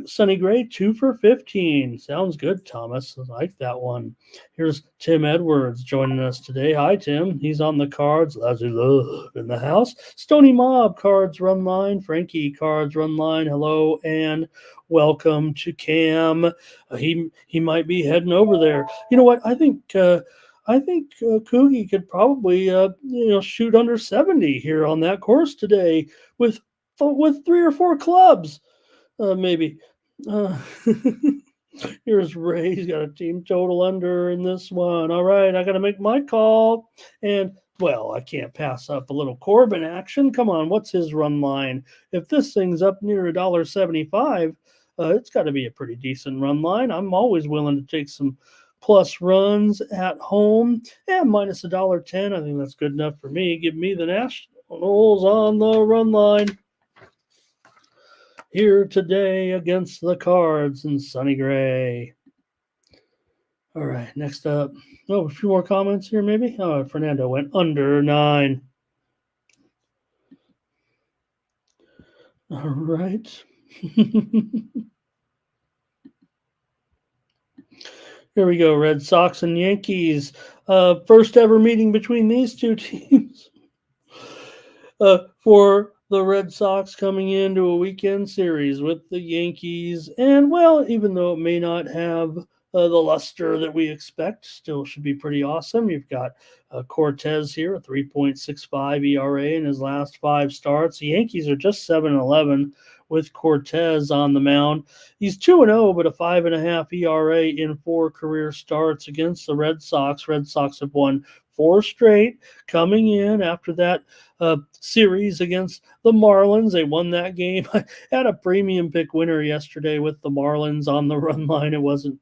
Sonny Gray, 2 for 15. Sounds good, Thomas. I like that one. Here's Tim Edwards joining us today. Hi, Tim. He's on the cards. Lazy Love in the house. Stony Mob, cards run line. Frankie, cards run line. Hello and welcome to Cam. He might be heading over there. You know what? I think Coogie could probably shoot under 70 here on that course today with 3 or 4 clubs. Maybe. Uh, Here's Ray. He's got a team total under in this one. All right, I got to make my call. And, well, I can't pass up a little Corbin action. Come on, what's his run line? If this thing's up near $1.75, it's got to be a pretty decent run line. I'm always willing to take some plus runs at home. And minus $1.10. I think that's good enough for me. Give me the Nationals on the run line here today against the Cards and Sonny Gray. All right, next up. Oh, a few more comments here, maybe. Oh, Fernando went under 9. All right. Here we go, Red Sox and Yankees. First ever meeting between these two teams. For the Red Sox coming into a weekend series with the Yankees. And, well, even though it may not have the luster that we expect, still should be pretty awesome. You've got Cortez here, a 3.65 ERA in his last 5 starts. The Yankees are just 7-11 with Cortez on the mound. He's 2-0, but a 5.5 ERA in 4 career starts against the Red Sox. Red Sox have won 4 straight coming in after that series against the Marlins. They won that game. I had a premium pick winner yesterday with the Marlins on the run line. It wasn't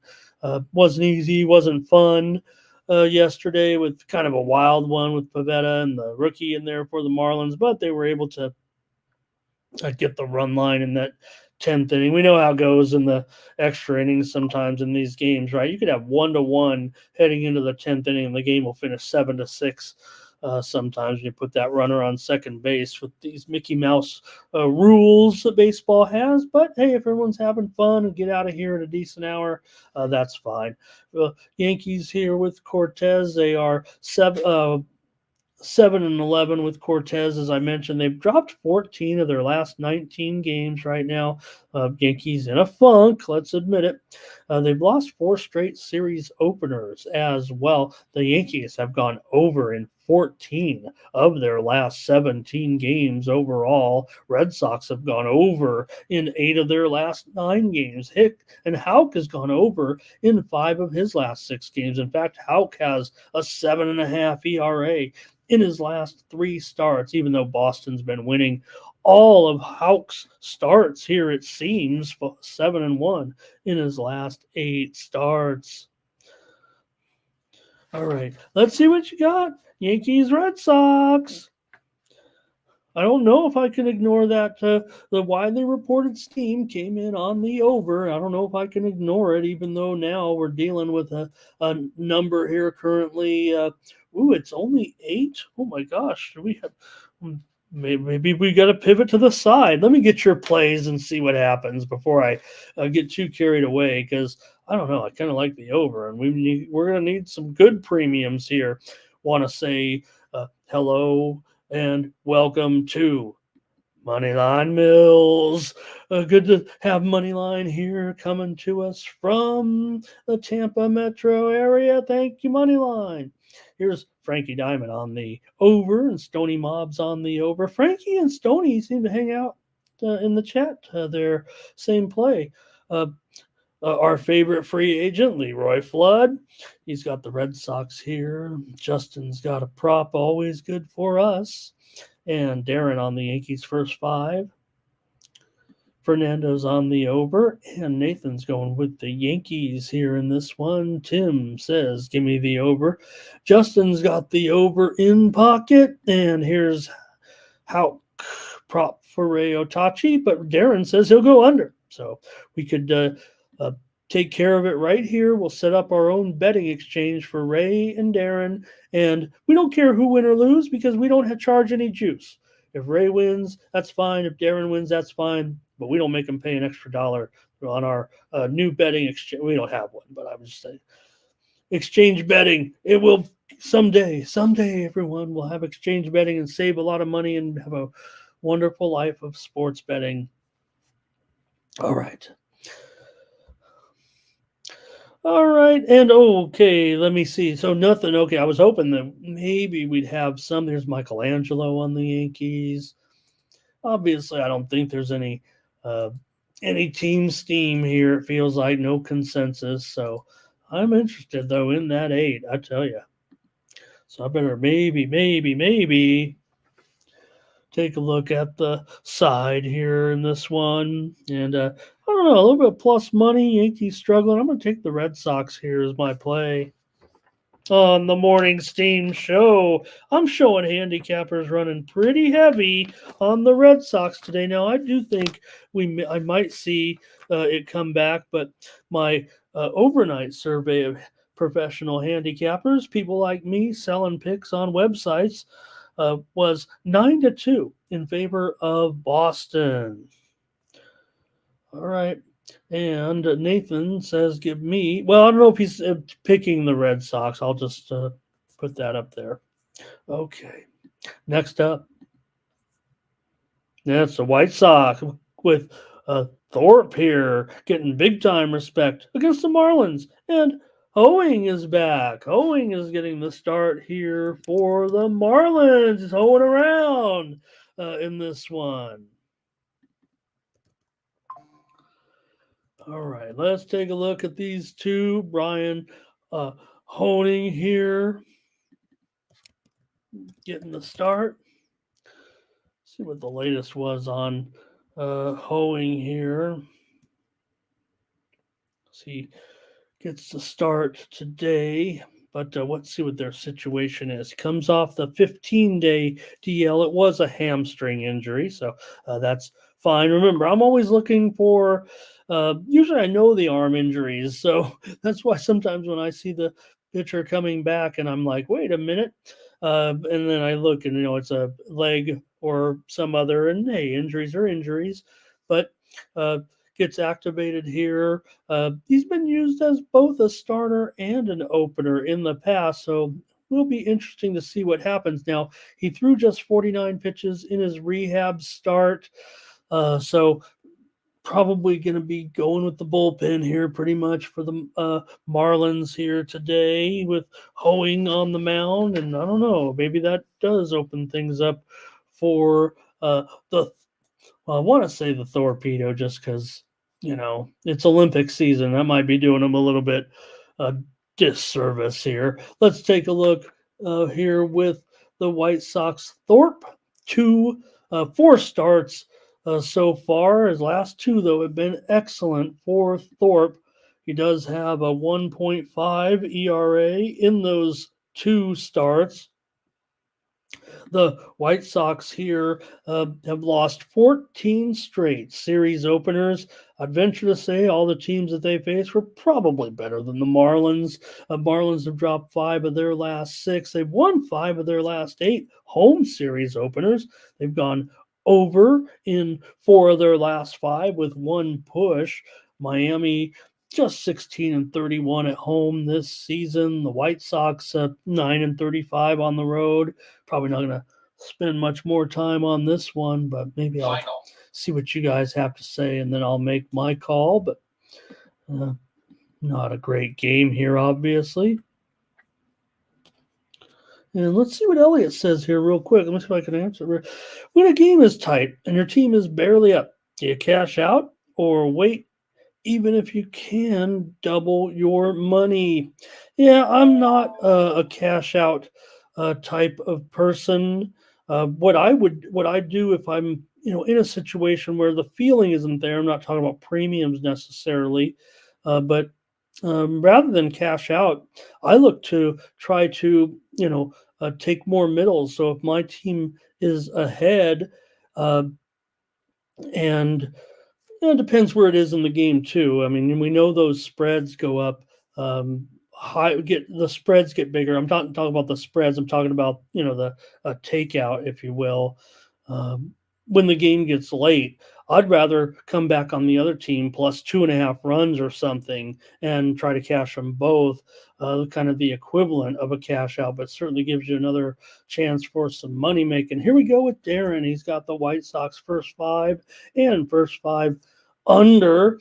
easy, wasn't fun yesterday, with kind of a wild one with Pivetta and the rookie in there for the Marlins, but they were able to get the run line in that 10th inning. We know how it goes in the extra innings sometimes in these games, right? You could have 1-1 heading into the 10th inning, and the game will finish 7-6. Sometimes when you put that runner on second base with these Mickey Mouse rules that baseball has. But hey, if everyone's having fun and get out of here at a decent hour, that's fine. Yankees here with Cortez. They are 7-11 with Cortez. As I mentioned, they've dropped 14 of their last 19 games right now. Yankees in a funk, let's admit it. They've lost 4 straight series openers as well. The Yankees have gone over in 14 of their last 17 games overall. Red Sox have gone over in 8 of their last 9 games. Houck has gone over in 5 of his last 6 games. In fact, Houck has a 7.5 ERA in his last 3 starts, even though Boston's been winning all of Houck's starts here, it seems, 7-1 in his last 8 starts. All right, let's see what you got. Yankees, Red Sox. I don't know if I can ignore that. The widely reported steam came in on the over. I don't know if I can ignore it, even though now we're dealing with a number here currently. It's only 8. Oh my gosh. Do we have? Maybe we got to pivot to the side. Let me get your plays and see what happens before I get too carried away, because I don't know. I kind of like the over, and we're going to need some good premiums here. Want to say hello and welcome to Moneyline Mills. Good to have Moneyline here coming to us from the Tampa metro area. Thank you, Moneyline. Here's Frankie Diamond on the over and Stony Mobs on the over. Frankie and Stony seem to hang out in the chat. They're same play. Our favorite free agent, Leroy Flood. He's got the Red Sox here. Justin's got a prop, always good for us. And Darren on the Yankees first 5. Fernando's on the over. And Nathan's going with the Yankees here in this one. Tim says, give me the over. Justin's got the over in pocket. And here's Houck, prop for Ray Otachi. But Darren says he'll go under. So we could take care of it right here. We'll set up our own betting exchange for Ray and Darren, and we don't care who win or lose because we don't charge any juice. If Ray wins, that's fine. If Darren wins, that's fine. but we don't make them pay an extra dollar on our new betting exchange. We don't have one, but I would just say exchange betting. It will someday, everyone will have exchange betting and save a lot of money and have a wonderful life of sports betting. All right. All right, and okay, let me see. So nothing. Okay, I was hoping that maybe we'd have some. There's Michelangelo on the Yankees. Obviously, I don't think there's any team steam here. It feels like no consensus. So I'm interested though in that 8. I tell you. So I better maybe take a look at the side here in this one. And I don't know, a little bit of plus money. Yankees struggling. I'm going to take the Red Sox here as my play. On the Morning Steam show, I'm showing handicappers running pretty heavy on the Red Sox today. Now, I do think I might see it come back, but my overnight survey of professional handicappers, people like me selling picks on websites, was 9-2 in favor of Boston. All right. And Nathan says, give me, well, I don't know if he's picking the Red Sox. I'll just put that up there. Okay. Next up. That's the White Sox with Thorpe here getting big time respect against the Marlins. And Hoeing is back. Hoeing is getting the start here for the Marlins. He's hoeing around in this one. All right, let's take a look at these two. Brian Hoeing here, getting the start. See what the latest was on Hoeing here. See, gets the start today, but let's see what their situation is. Comes off the 15-day DL. It was a hamstring injury, so that's fine. Remember, I'm always looking for, usually I know the arm injuries, so that's why sometimes when I see the pitcher coming back and I'm like, wait a minute, and then I look and, it's a leg or some other, and hey, injuries are injuries, but gets activated here. He's been used as both a starter and an opener in the past, so will be interesting to see what happens. Now, he threw just 49 pitches in his rehab start, so probably going to be going with the bullpen here pretty much for the Marlins here today with Hoeing on the mound, and I don't know, maybe that does open things up for I want to say the torpedo just because, it's Olympic season. That might be doing them a little bit disservice here. Let's take a look here with the White Sox. Thorpe, 4 starts so far. His last 2, though, have been excellent for Thorpe. He does have a 1.5 ERA in those 2 starts. The White Sox here have lost 14 straight series openers. I'd venture to say all the teams that they faced were probably better than the Marlins. Marlins have dropped 5 of their last 6. They've won 5 of their last 8 home series openers. They've gone over in 4 of their last 5 with 1 push. Miami just 16-31 at home this season. The White Sox 9-35 on the road. Probably not going to spend much more time on this one, but maybe I'll see what you guys have to say, and then I'll make my call. But not a great game here, obviously. And let's see what Elliot says here real quick. Let me see if I can answer. When a game is tight and your team is barely up, do you cash out or wait? Even if you can double your money. Yeah, I'm not a cash out type of person. What I do if I'm in a situation where the feeling isn't there, I'm not talking about premiums necessarily, but rather than cash out, I look to try to take more middles. So if my team is ahead, and it depends where it is in the game too. I mean, we know those spreads go up. The spreads get bigger. I'm not talking about the spreads. I'm talking about the takeout, if you will. When the game gets late, I'd rather come back on the other team plus 2.5 runs or something and try to cash them both, kind of the equivalent of a cash out, but certainly gives you another chance for some money making. Here we go with Darren. He's got the White Sox first five and first five under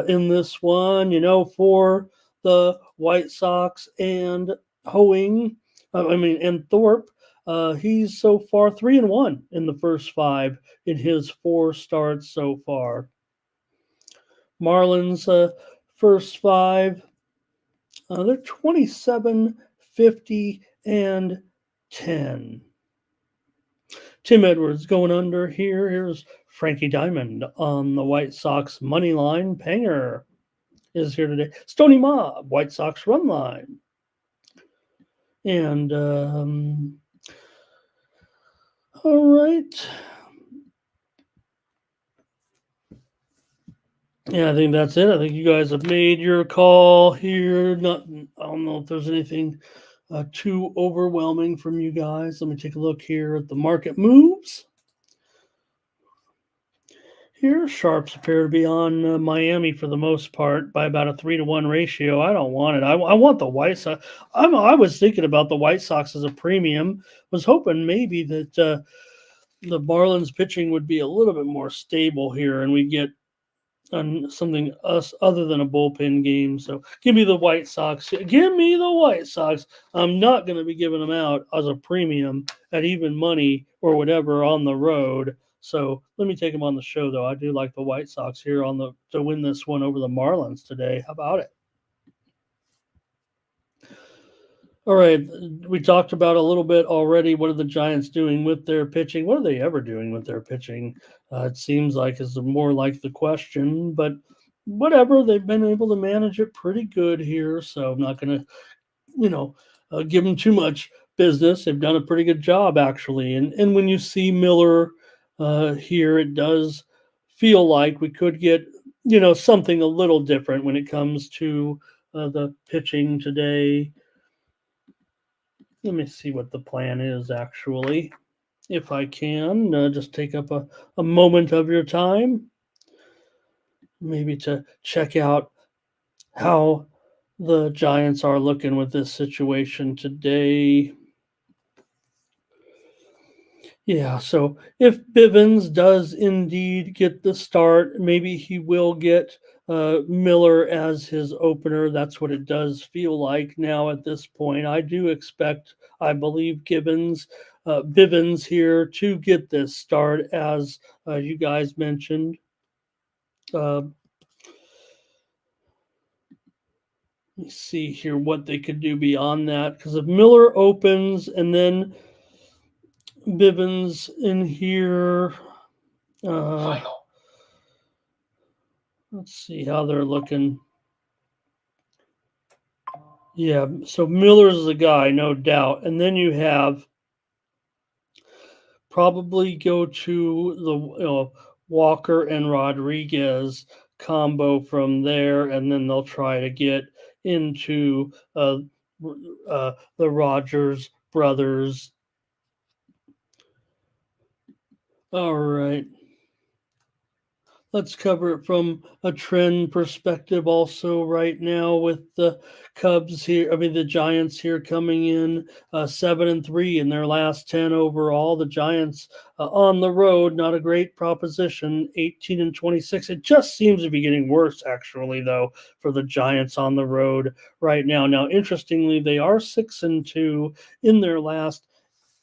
in this one, for the White Sox and and Thorpe. He's so far 3-1 in the first five in his 4 starts so far. Marlins first five, they're 27, 50, and 10. Tim Edwards going under here. Here's Frankie Diamond on the White Sox money line. Panger is here today. Stony Mob, White Sox run line. And all right. Yeah, I think that's it. I think you guys have made your call here. I don't know if there's anything too overwhelming from you guys. Let me take a look here at the market moves. Here, sharps appear to be on Miami for the most part by about a 3-1 ratio. I don't want it. I want the White Sox. I was thinking about the White Sox as a premium. Was hoping maybe that the Marlins pitching would be a little bit more stable here, and we get something other than a bullpen game. So give me the White Sox. Give me the White Sox. I'm not going to be giving them out as a premium at even money or whatever on the road. So let me take them on the show, though. I do like the White Sox here to win this one over the Marlins today. How about it? All right, we talked about a little bit already. What are the Giants doing with their pitching? What are they ever doing with their pitching? It seems like is more like the question, but whatever. They've been able to manage it pretty good here, so I'm not going to, give them too much business. They've done a pretty good job, actually. And when you see Miller here, it does feel like we could get, something a little different when it comes to the pitching today. Let me see what the plan is, actually, if I can. Just take up a moment of your time, maybe to check out how the Giants are looking with this situation today. Yeah, so if Bivens does indeed get the start, maybe he will get Miller as his opener. That's what it does feel like now at this point. I do expect, I believe, Bivens here to get this start, as you guys mentioned. Let me see here what they could do beyond that, because if Miller opens and then Bivens in here. Let's see how they're looking. Yeah, so Miller's the guy, no doubt. And then you have probably go to the Walker and Rodriguez combo from there, and then they'll try to get into the Rogers brothers. All right. Let's cover it from a trend perspective also right now with the the Giants here coming in 7-3 in their last 10 overall. The Giants on the road, not a great proposition, 18-26. It just seems to be getting worse, actually, though, for the Giants on the road right now. Now, interestingly, they are 6-2 in their last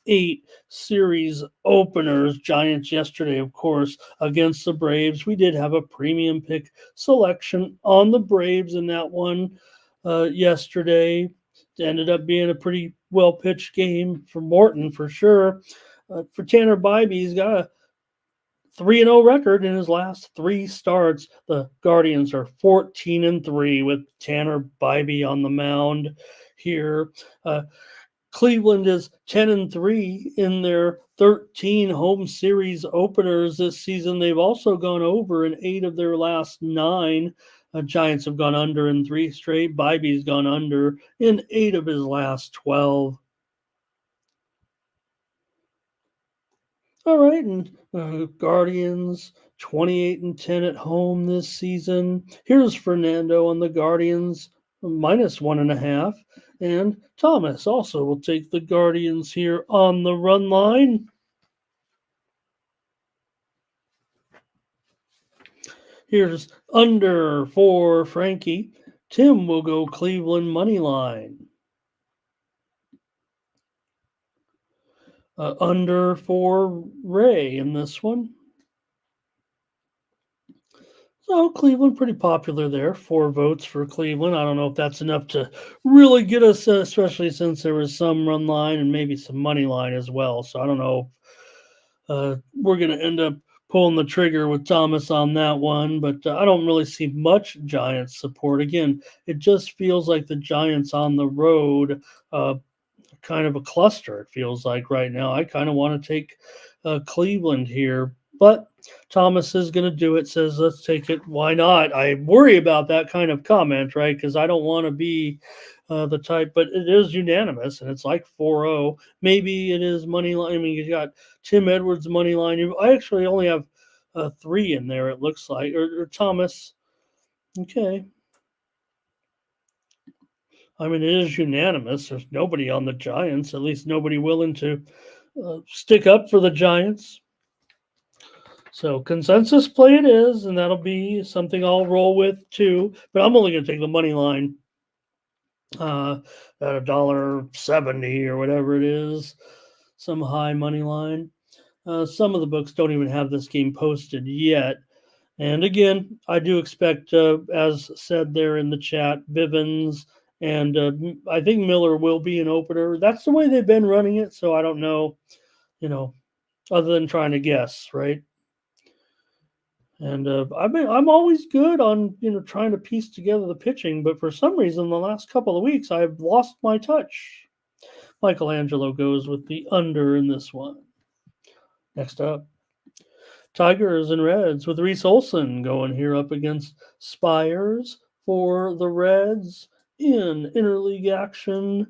8 series openers. Giants yesterday, of course, against the Braves. We did have a premium pick selection on the Braves in that one yesterday. It ended up being a pretty well-pitched game for Morton, for sure. For Tanner Bybee, he's got a 3-0 record in his last 3 starts. The Guardians are 14-3 with Tanner Bybee on the mound here. Cleveland is 10-3 in their 13 home series openers this season. They've also gone over in 8 of their last 9. Giants have gone under in 3 straight. Bybee's gone under in 8 of his last 12. All right, and Guardians 28-10 at home this season. Here's Fernando on the Guardians, -1.5. And Thomas also will take the Guardians here on the run line. Here's under for Frankie. Tim will go Cleveland money line. Under for Ray in this one. So Cleveland pretty popular there. 4 votes for Cleveland. I don't know if that's enough to really get us, especially since there was some run line and maybe some money line as well. So I don't know. We're going to end up pulling the trigger with Thomas on that one, but I don't really see much Giants support. Again, it just feels like the Giants on the road, kind of a cluster, it feels like right now. I kind of want to take Cleveland here, but Thomas is going to do it, says, let's take it. Why not? I worry about that kind of comment, right? Because I don't want to be the type, but it is unanimous, and it's like 4-0. Maybe it is money line. I mean, you got Tim Edwards money line. I actually only have 3 in there, it looks like, or Thomas. Okay. I mean, it is unanimous. There's nobody on the Giants, at least nobody willing to stick up for the Giants. So consensus play it is, and that'll be something I'll roll with too. But I'm only going to take the money line at $1.70 or whatever it is, some high money line. Some of the books don't even have this game posted yet. And again, I do expect, as said there in the chat, Bivens and I think Miller will be an opener. That's the way they've been running it, so I don't know, other than trying to guess, right? And I'm always good on trying to piece together the pitching, but for some reason the last couple of weeks I've lost my touch. Michelangelo goes with the under in this one. Next up, Tigers and Reds with Reese Olson going here up against Spires for the Reds in interleague action.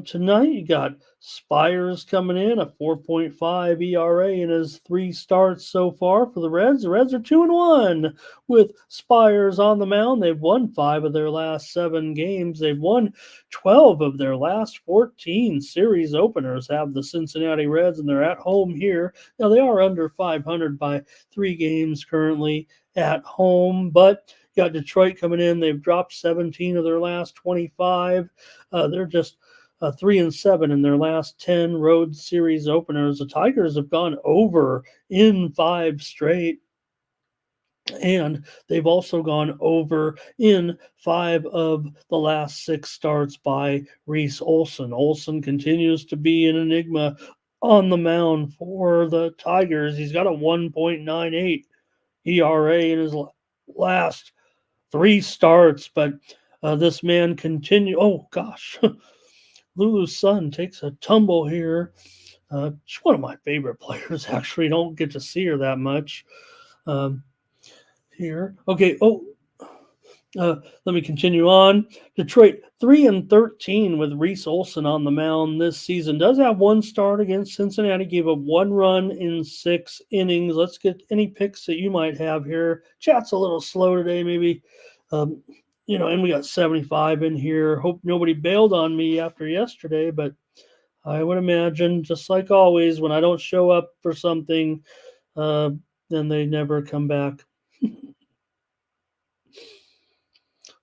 Tonight, you got Spires coming in, a 4.5 ERA in his 3 starts so far for the Reds. The Reds are 2-1 with Spires on the mound. They've won 5 of their last 7 games. They've won 12 of their last 14 series openers, have the Cincinnati Reds, and they're at home here. Now, they are under 500 by 3 games currently at home, but you got Detroit coming in. They've dropped 17 of their last 25. They're just 3-7 in their last 10 road series openers. The Tigers have gone over in 5 straight, and they've also gone over in 5 of the last 6 starts by Reese Olson. Olson continues to be an enigma on the mound for the Tigers. He's got a 1.98 ERA in his last 3 starts, but this man oh gosh. Lulu's son takes a tumble here. She's one of my favorite players, actually. Don't get to see her that much here. Okay. Let me continue on. Detroit 3-13 with Reese Olson on the mound this season. Does have 1 start against Cincinnati. Gave up 1 run in 6 innings. Let's get any picks that you might have here. Chat's a little slow today, maybe. And we got 75 in here. Hope nobody bailed on me after yesterday, but I would imagine, just like always, when I don't show up for something, then they never come back.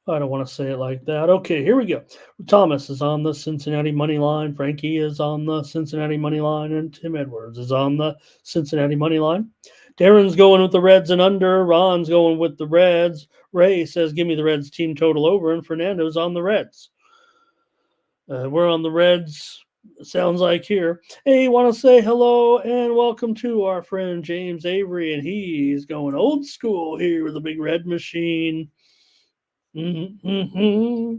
I don't want to say it like that. Okay, here we go. Thomas is on the Cincinnati money line. Frankie is on the Cincinnati money line, and Tim Edwards is on the Cincinnati money line. Darren's going with the Reds and under. Ron's going with the Reds. Ray says, give me the Reds team total over, and Fernando's on the Reds. We're on the Reds, sounds like here. Hey, want to say hello and welcome to our friend James Avery, and he's going old school here with the big red machine. Mm-hmm.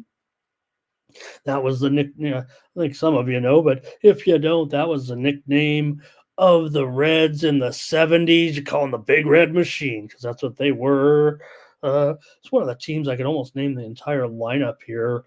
That was the nickname. I think some of you know, but if you don't, that was the nickname of the Reds in the 70s. You call them the Big Red Machine because that's what they were. It's one of the teams I can almost name the entire lineup here.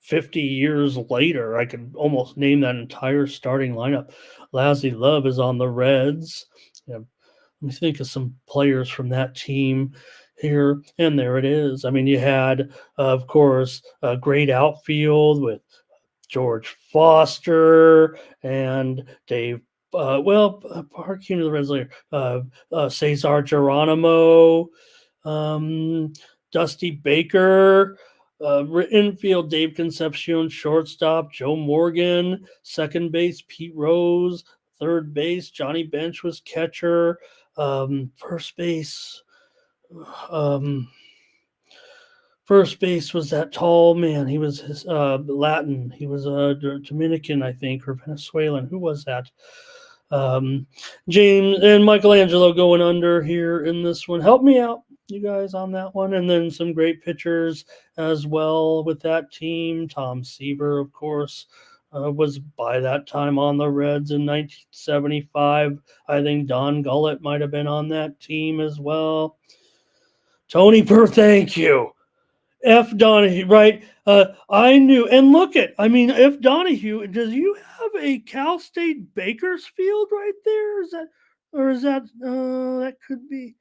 50 years later. I could almost name that entire starting lineup. Lassie Love is on the Reds. Yeah, let me think of some players from that team here. And there it is. I mean, you had, of course, a great outfield with George Foster and Dave. Park came to the Reds later. Cesar Geronimo, Dusty Baker, infield Dave Concepcion, shortstop Joe Morgan, second base Pete Rose, third base Johnny Bench was catcher, first base. First base was that tall man. He was Latin. He was Dominican, I think, or Venezuelan. Who was that? James and Michelangelo going under here in this one. Help me out, you guys, on that one. And then some great pitchers as well with that team. Tom Seaver, of course, was by that time on the Reds in 1975. I think Don Gullett might have been on that team as well. Tony Burr, thank you. F. Donahue, right? I knew, and look at, I mean, F. Donahue, does you have a Cal State Bakersfield right there? Is that, that could be.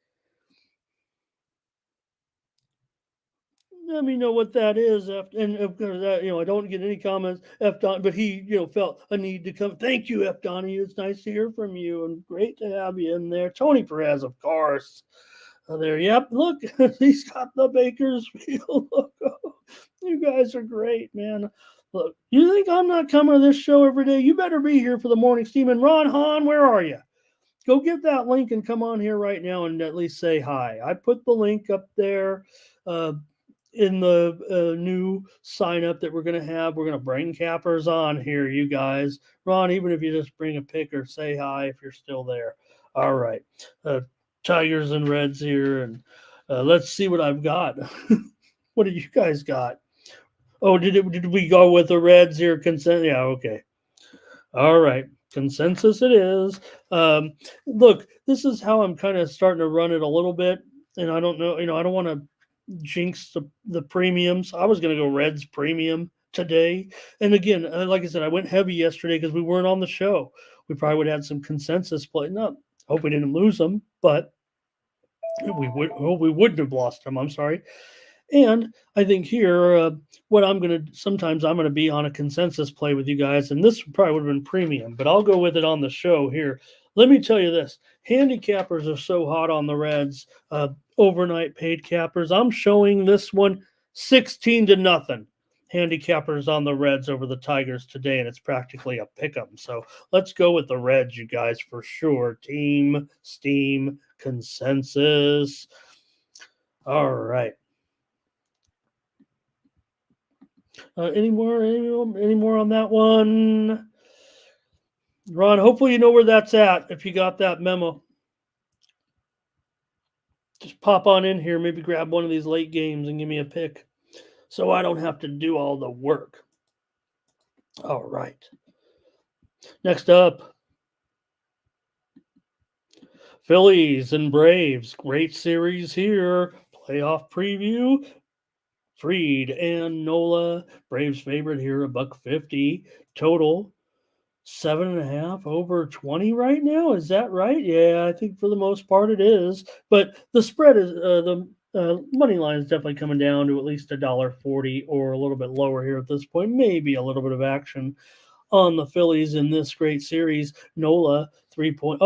Let me know what that is. And of course, that, I don't get any comments, F. Don, but he, felt a need to come. Thank you, F. Donahue. It's nice to hear from you and great to have you in there. Tony Perez, of course. There, yep. Look, he's got the Bakersfield logo. You guys are great, man. Look, you think I'm not coming to this show every day? You better be here for the morning steam. And Ron Hahn, where are you? Go get that link and come on here right now and at least say hi. I put the link up there in the new sign up that we're going to have. We're going to bring cappers on here, you guys. Ron, even if you just bring a pic or say hi if you're still there. All right. Tigers and Reds here, and let's see what I've got. What did you guys got? Oh, did we go with the Reds here? Consent? Yeah, okay. All right, consensus it is. Look, this is how I'm kind of starting to run it a little bit, and I don't know, I don't want to jinx the premiums. I was going to go Reds premium today, and again, like I said, I went heavy yesterday because we weren't on the show. We probably would have had some consensus play. Hope we didn't lose them, but we wouldn't have lost them. I'm sorry. And I think here, sometimes I'm going to be on a consensus play with you guys, and this probably would have been premium, but I'll go with it on the show here. Let me tell you this. Handicappers are so hot on the Reds, overnight paid cappers. I'm showing this one 16-0. Handicappers on the Reds over the Tigers today, and it's practically a pick'em. So let's go with the Reds, you guys, for sure. Team, steam, consensus. All right. Any more on that one? Ron, hopefully you know where that's at if you got that memo. Just pop on in here, maybe grab one of these late games and give me a pick so I don't have to do all the work. All right. Next up, Phillies and Braves. Great series here. Playoff preview. Fried and Nola. Braves favorite here, $1.50. Total 7.5 over 20 right now. Is that right? Yeah, I think for the most part it is. But the spread is the money line is definitely coming down to at least $1.40 or a little bit lower here at this point. Maybe a little bit of action on the Phillies in this great series. Nola, 3 point.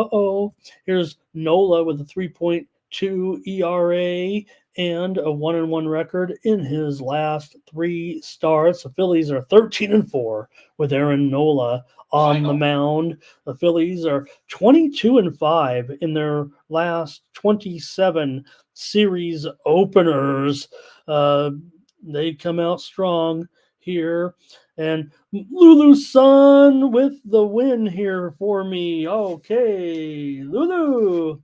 Here's Nola with a 3.2 ERA and a 1-1 record in his last 3 starts. The Phillies are 13-4 with Aaron Nola on the mound. The Phillies are 22-5 in their last 27 series openers. They come out strong here. And Lulu's son with the win here for me. Okay, Lulu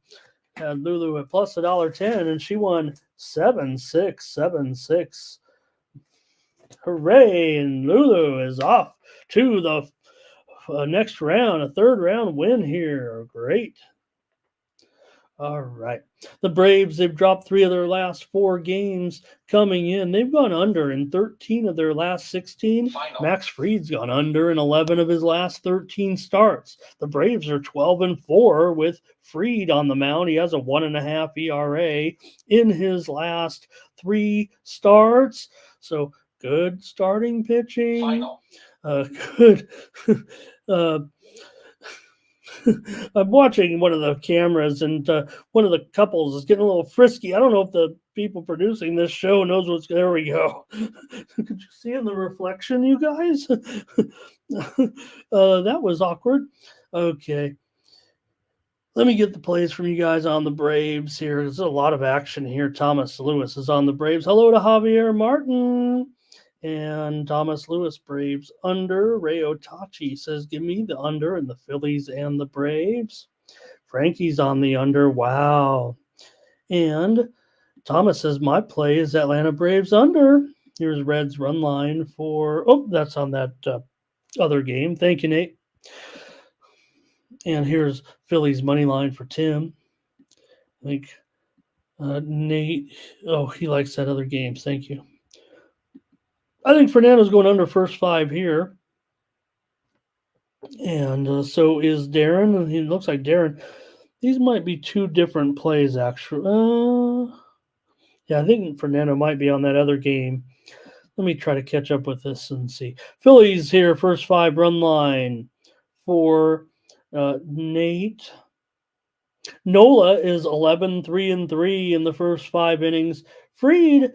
had Lulu at plus $1.10, and she won 7-6. Hooray! And Lulu is off to the next round, a third round win here. Great. All right. The Braves, they've dropped 3 of their last 4 games coming in. They've gone under in 13 of their last 16. Final. Max Fried's gone under in 11 of his last 13 starts. The Braves are 12-4 with Fried on the mound. He has a 1.5 ERA in his last 3 starts. So good starting pitching. Final. Good. I'm watching one of the cameras, and one of the couples is getting a little frisky. I don't know if the people producing this show knows what's. There we go. Could you see in the reflection, you guys? That was awkward. Okay. Let me get the plays from you guys on the Braves here. There's a lot of action here. Thomas Lewis is on the Braves. Hello to Javier Martin. And Thomas Lewis, Braves under. Ray Otachi says, give me the under in the Phillies and the Braves. Frankie's on the under. Wow. And Thomas says, my play is Atlanta Braves under. Here's Reds run line for, that's on that other game. Thank you, Nate. And here's Phillies money line for Tim. I think Nate, he likes that other games. Thank you. I think Fernando's going under first 5 here. And so is Darren. And he looks like Darren. These might be 2 different plays, actually. Yeah, I think Fernando might be on that other game. Let me try to catch up with this and see. Phillies here, first 5 run line for Nate. Nola is 11-3-3 in the first 5 innings. Fried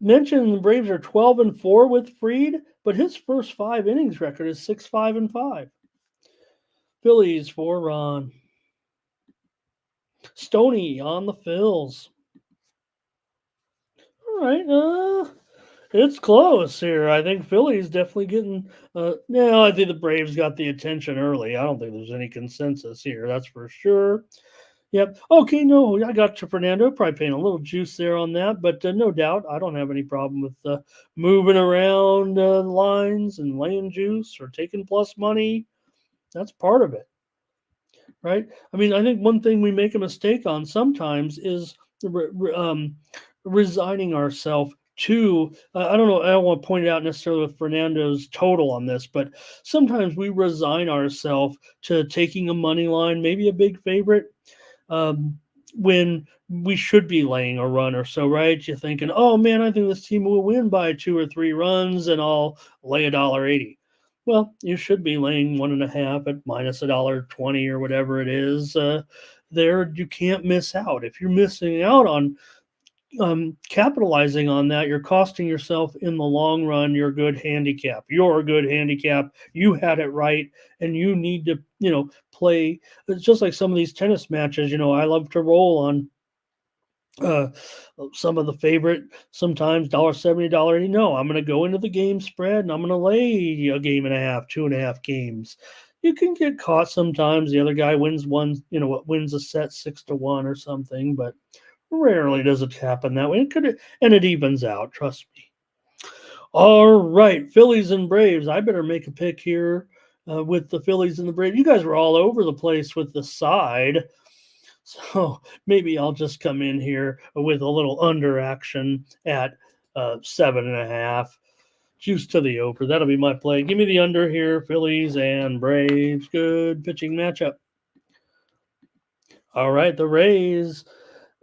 mentioned the Braves are 12-4 with Fried, but his first 5 innings record is 6-5-5. Phillies for Ron. Stoney on the Phils. All right, it's close here. I think Philly's definitely getting. I think the Braves got the attention early. I don't think there's any consensus here. That's for sure. Yep. Okay, no, I got you, Fernando. Probably paying a little juice there on that, but no doubt, I don't have any problem with moving around lines and laying juice or taking plus money. That's part of it, right? I mean, I think one thing we make a mistake on sometimes is resigning ourselves to, I don't know, I don't want to point it out necessarily with Fernando's total on this, but sometimes we resign ourselves to taking a money line, maybe a big favorite, when we should be laying a run or so, right? You're thinking, oh man, I think this team will win by 2 or 3 runs and I'll lay $1.80. Well, you should be laying 1.5 at minus $1.20 or whatever it is. There, you can't miss out. If you're missing out on capitalizing on that, you're costing yourself in the long run your good handicap. You're a good handicap. You had it right, and you need to, play. It's just like some of these tennis matches. I love to roll on some of the favorite, sometimes $1.70, $1.80. No, I'm going to go into the game spread, and I'm going to lay a game and a half, 2.5 games. You can get caught sometimes. The other guy wins one, wins a set 6-1 or something, but rarely does it happen that way. And it evens out, trust me. All right, Phillies and Braves. I better make a pick here with the Phillies and the Braves. You guys were all over the place with the side, so maybe I'll just come in here with a little under action at 7.5. Juice to the over. That'll be my play. Give me the under here, Phillies and Braves. Good pitching matchup. All right, the Rays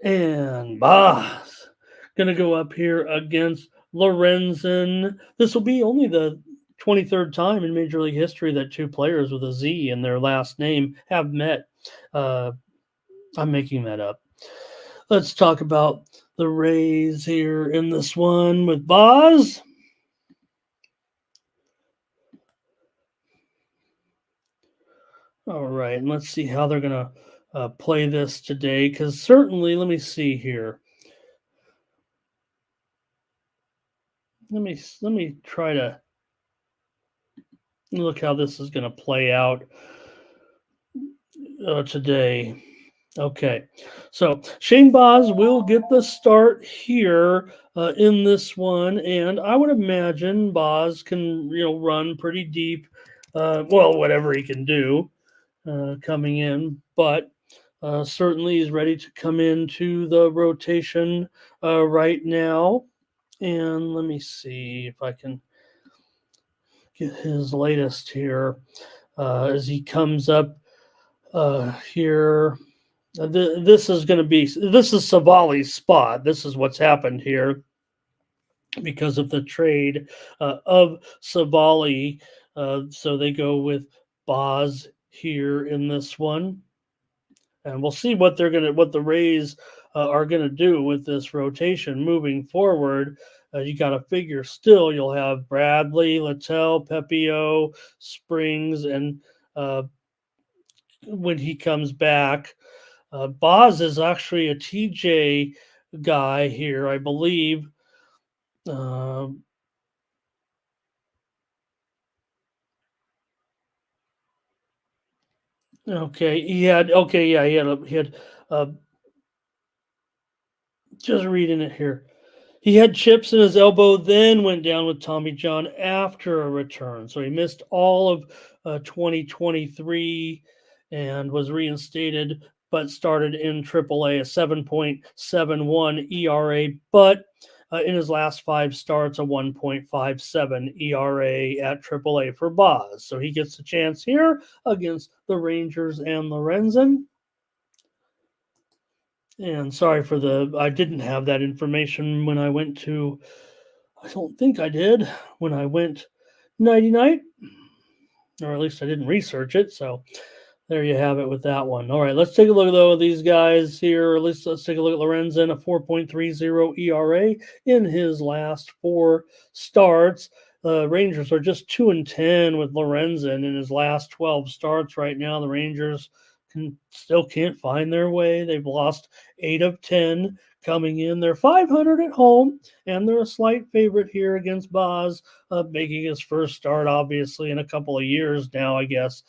and Boss going to go up here against Lorenzen. This will be only the 23rd time in Major League history that 2 players with a Z in their last name have met. I'm making that up. Let's talk about the Rays here in this one with Boz. All right, and let's see how they're going to play this today, because certainly, let me see here. Let me try to look how this is going to play out today. Okay, so Shane Boz will get the start here in this one, and I would imagine Boz can run pretty deep. Whatever he can do coming in, but certainly is ready to come into the rotation right now. And let me see if I can get his latest here as he comes up here. This is Savali's spot. This is what's happened here because of the trade of Savali. So they go with Boz here in this one. And we'll see what the Rays are gonna do with this rotation moving forward. You got to figure still you'll have Bradley, Littell, Pepio, Springs, and when he comes back, Boz is actually a TJ guy here, I believe. Okay, he had just reading it here. He had chips in his elbow, then went down with Tommy John after a return. So he missed all of 2023 and was reinstated, but started in AAA, a 7.71 ERA. But in his last 5 starts, a 1.57 ERA at AAA for Boz. So he gets a chance here against the Rangers and Lorenzen. And sorry for I didn't have that information when I went to, I don't think I did, when I went nighty night, or at least I didn't research it. So there you have it with that one. All right, let's take a look at these guys here. At least let's take a look at Lorenzen, a 4.30 ERA in his last 4 starts. Rangers are just 2-10 with Lorenzen in his last 12 starts right now. The Rangers still can't find their way. They've lost 8 of 10 coming in. They're 500 at home, and they're a slight favorite here against Boz, making his first start, obviously, in a couple of years now, I guess,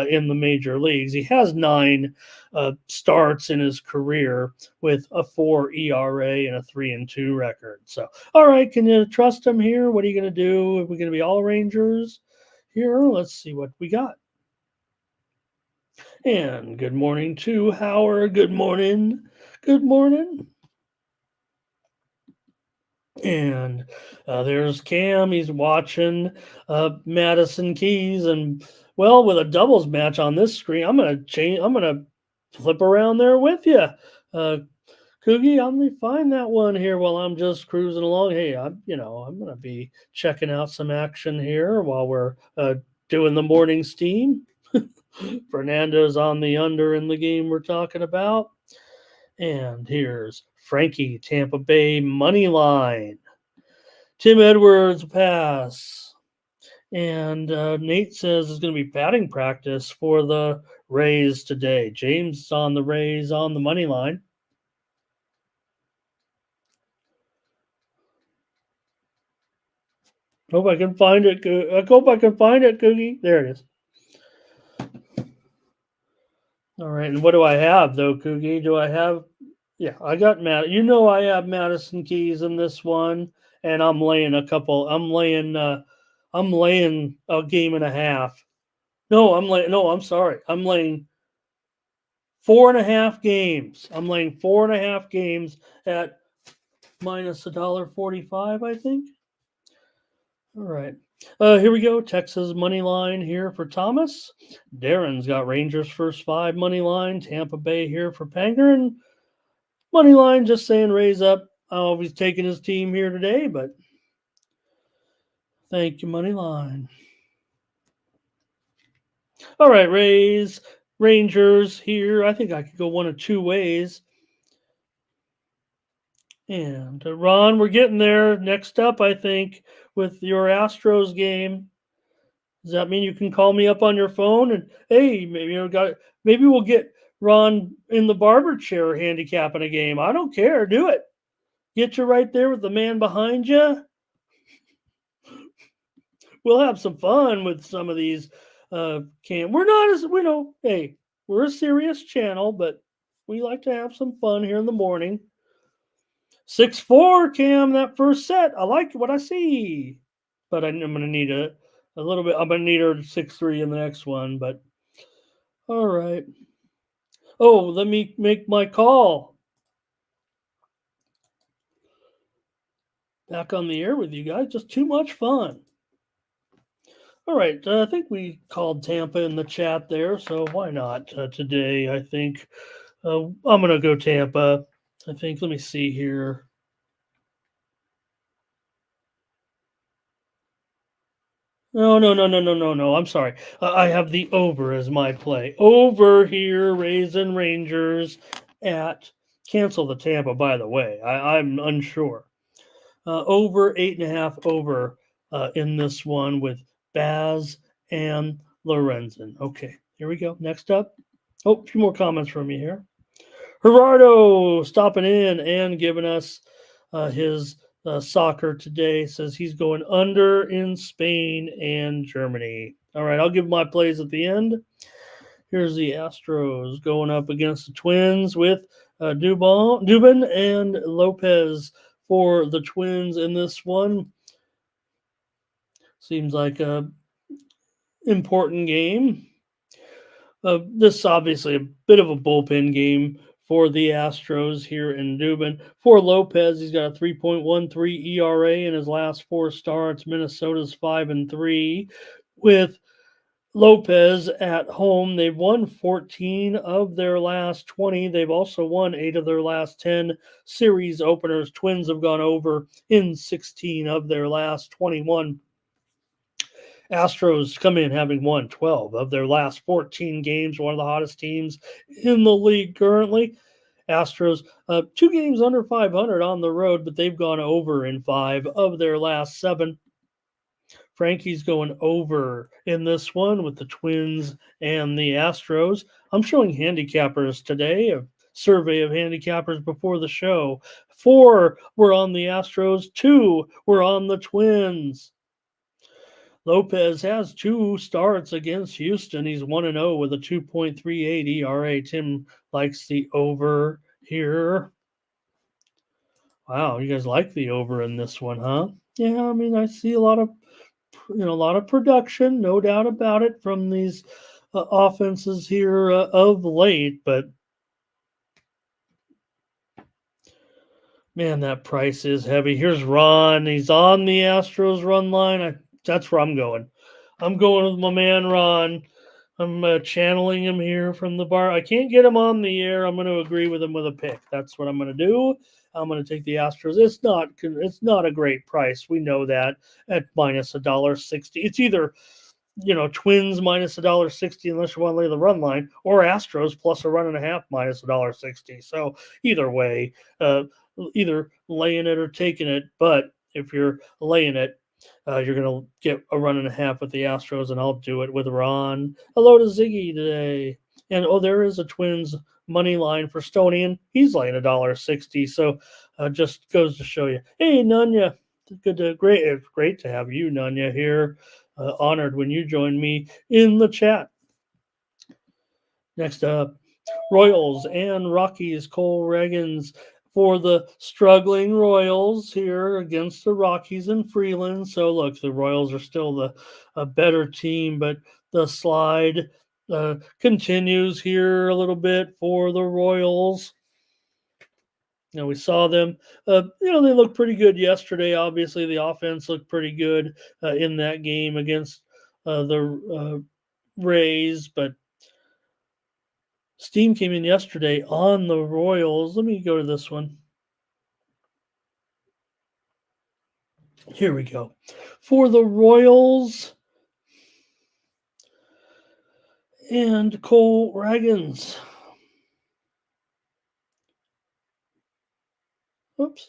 in the major leagues. He has 9 starts in his career with a 4 ERA and a 3-2 record. So, all right, can you trust him here? What are you going to do? Are we going to be all Rangers here? Let's see what we got. And good morning to Howard. Good morning. Good morning. And there's Cam. He's watching Madison Keys. And, well, with a doubles match on this screen, I'm going to flip around there with you. Coogie, I'm going to find that one here while I'm just cruising along. Hey, I'm going to be checking out some action here while we're doing the morning steam. Fernando's on the under in the game we're talking about. And here's Frankie, Tampa Bay money line. Tim Edwards pass. And Nate says it's going to be batting practice for the Rays today. James on the Rays on the money line. Hope I can find it. I hope I can find it, Cookie. There it is. All right, and what do I have though, Coogie? Do I have? Yeah, I got I have Madison Keys in this one, and I'm laying I'm laying a game and a half. I'm sorry. I'm laying 4.5 games. I'm laying 4.5 games at minus $1.45, I think. All right. Here we go. Texas money line here for Thomas. Darren's got Rangers first 5 money line. Tampa Bay here for Panger. And money line just saying Rays up. Oh, he's taking his team here today, but thank you, money line. All right, Rays, Rangers here. I think I could go one of 2 ways. And Ron, we're getting there. Next up, I think, with your Astros game. Does that mean you can call me up on your phone and hey, maybe we'll get Ron in the barber chair handicapping a game? I don't care. Do it. Get you right there with the man behind you. We'll have some fun with some of these. We're not as hey, we're a serious channel, but we like to have some fun here in the morning. 6-4, Cam, that first set. I like what I see. But I'm going to need a little bit. I'm going to need her 6-3 in the next one. But all right. Oh, let me make my call. Back on the air with you guys. Just too much fun. All right. I think we called Tampa in the chat there, so why not today? I think I'm going to go Tampa. I think, let me see here. No. I'm sorry. I have the over as my play. Over here, Rays and Rangers at cancel the Tampa, by the way. I'm unsure. Over 8.5 over in this one with Baz and Lorenzen. Okay, here we go. Next up. Oh, a few more comments from you here. Gerardo stopping in and giving us his soccer today. Says he's going under in Spain and Germany. All right, I'll give my plays at the end. Here's the Astros going up against the Twins with Dubin and Lopez for the Twins in this one. Seems like a important game. This is obviously a bit of a bullpen game for the Astros here in Dubin. For Lopez, he's got a 3.13 ERA in his last 4 starts. Minnesota's 5-3. With Lopez at home, they've won 14 of their last 20. They've also won 8 of their last 10 series openers. Twins have gone over in 16 of their last 21. Astros come in having won 12 of their last 14 games, one of the hottest teams in the league currently. Astros, 2 games under 500 on the road, but they've gone over in 5 of their last 7. Frankie's going over in this one with the Twins and the Astros. I'm showing handicappers today, a survey of handicappers before the show. 4 were on the Astros, 2 were on the Twins. Lopez has 2 starts against Houston. He's 1-0 with a 2.38 ERA. Tim likes the over here. Wow, you guys like the over in this one, huh? Yeah, I mean, I see a lot of production, no doubt about it, from these offenses here of late. But man, that price is heavy. Here's Ron. He's on the Astros run line. That's where I'm going. I'm going with my man Ron. I'm channeling him here from the bar. I can't get him on the air. I'm going to agree with him with a pick. That's what I'm going to do. I'm going to take the Astros. It's not a great price. We know that at minus $1.60. It's either Twins minus $1.60 unless you want to lay the run line, or Astros plus a 1.5 minus $1.60. So either way, either laying it or taking it. But if you're laying it, you're going to get a 1.5 with the Astros, and I'll do it with Ron. Hello to Ziggy today. And, there is a Twins money line for Stonian. He's laying $1.60, so just goes to show you. Hey, Nunya. Great to have you, Nunya, here. Honored when you joined me in the chat. Next up, Royals and Rockies. Cole Reagans for the struggling Royals here against the Rockies and Freeland. So look, the Royals are still a better team, but the slide continues here a little bit for the Royals. We saw them, they looked pretty good yesterday. Obviously, the offense looked pretty good in that game against the Rays, but steam came in yesterday on the Royals. Let me go to this one. Here we go. For the Royals and Cole Reagans. Oops.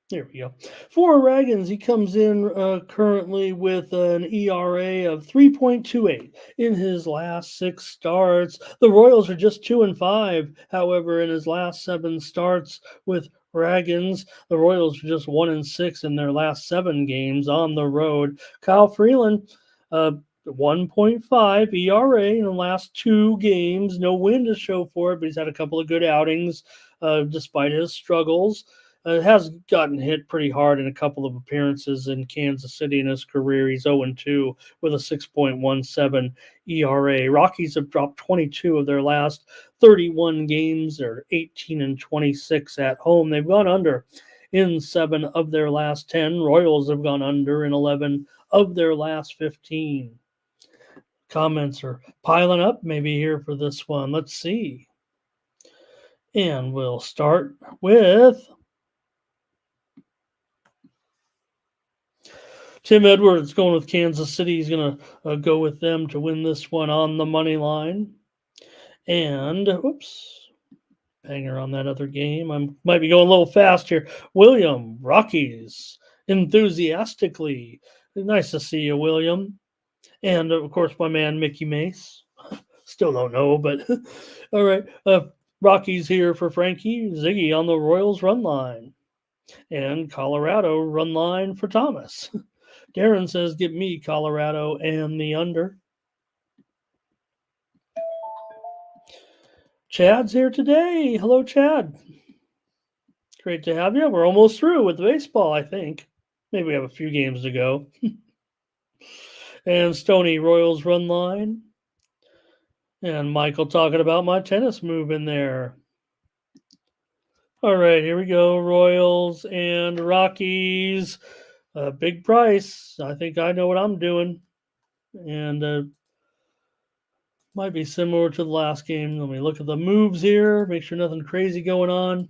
There we go. For Reagans, he comes in currently with an ERA of 3.28 in his last 6 starts. The Royals are just 2-5. However, in his last 7 starts with Reagans, the Royals are just 1-6 in their last 7 games on the road. Kyle Freeland, 1.5 ERA in the last 2 games. No win to show for it, but he's had a couple of good outings despite his struggles. has gotten hit pretty hard in a couple of appearances in Kansas City in his career. He's 0-2 with a 6.17 ERA. Rockies have dropped 22 of their last 31 games. They're 18-26 at home. They've gone under in 7 of their last 10. Royals have gone under in 11 of their last 15. Comments are piling up maybe here for this one. Let's see. And we'll start with Tim Edwards going with Kansas City. He's going to go with them to win this one on the money line. And, hanger on that other game. I might be going a little fast here. William, Rockies, enthusiastically. Nice to see you, William. And, of course, my man, Mickey Mace. Still don't know, but all right. Rockies here for Frankie. Ziggy on the Royals run line. And Colorado run line for Thomas. Darren says, give me Colorado and the under. Chad's here today. Hello, Chad. Great to have you. We're almost through with the baseball, I think. Maybe we have a few games to go. And Stony, Royals run line. And Michael talking about my tennis move in there. All right, here we go. Royals and Rockies. Big price. I think I know what I'm doing. And might be similar to the last game. Let me look at the moves here. Make sure nothing crazy going on.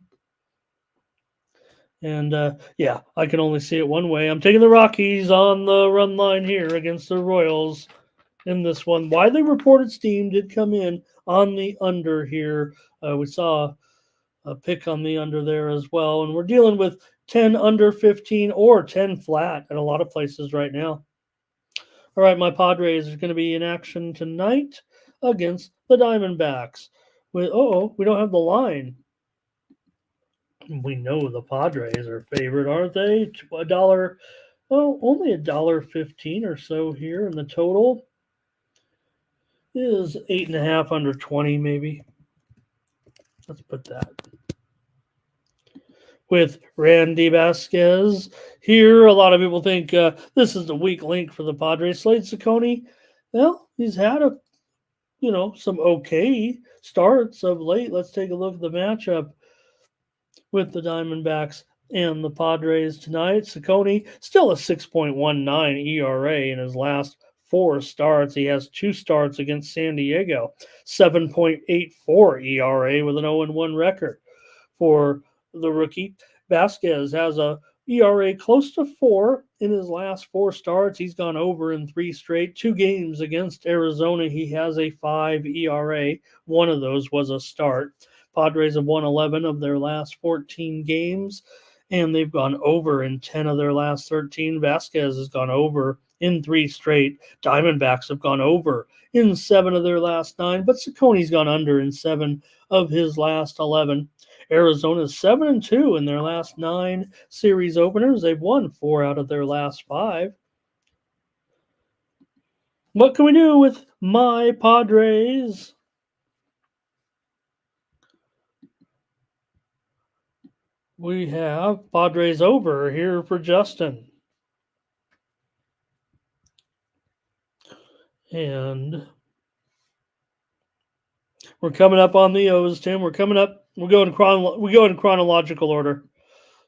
And, I can only see it one way. I'm taking the Rockies on the run line here against the Royals in this one. Widely reported steam did come in on the under here. We saw a pick on the under there as well. And we're dealing with 10 under 15 or 10 flat at a lot of places right now. All right, my Padres are going to be in action tonight against the Diamondbacks. We don't have the line. We know the Padres are favored, aren't they? $1. Well, only $1.15 or so here, and the total is 8.5 under 20, maybe. Let's put that. With Randy Vasquez here, a lot of people think this is the weak link for the Padres. Slade Ciccone, well, he's had some okay starts of late. Let's take a look at the matchup with the Diamondbacks and the Padres tonight. Ciccone still a 6.19 ERA in his last 4 starts. He has 2 starts against San Diego, 7.84 ERA with an 0-1 record for the rookie. Vasquez has a ERA close to 4 in his last 4 starts. He's gone over in 3 straight. 2 games against Arizona, he has a 5 ERA. One of those was a start. Padres have won 11 of their last 14 games, and they've gone over in 10 of their last 13. Vasquez has gone over in 3 straight. Diamondbacks have gone over in 7 of their last 9, but Ciccone's gone under in 7 of his last 11. Arizona's 7-2 in their last 9 series openers. They've won 4 out of their last 5. What can we do with my Padres? We have Padres over here for Justin. And we're coming up on the O's, Tim. We're coming up. We go in chronological order.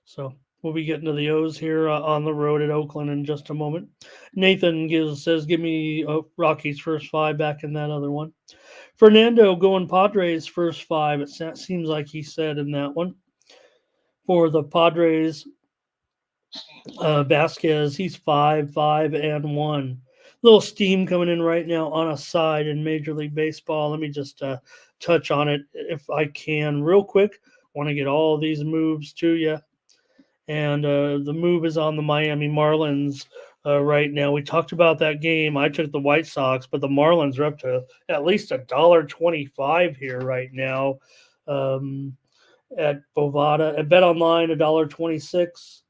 So we'll be getting to the O's here on the road at Oakland in just a moment. Nathan says, give me Rockies first 5 back in that other one. Fernando going Padres first 5. It seems like he said in that one. For the Padres, Vasquez, he's 5-5-1. Little steam coming in right now on a side in Major League Baseball. Let me just touch on it if I can real quick. Want to get all these moves to you. And the move is on the Miami Marlins right now. We talked about that game. I took the White Sox, but the Marlins are up to at least $1.25 here right now. At Bovada, at Bet Online, $1.26,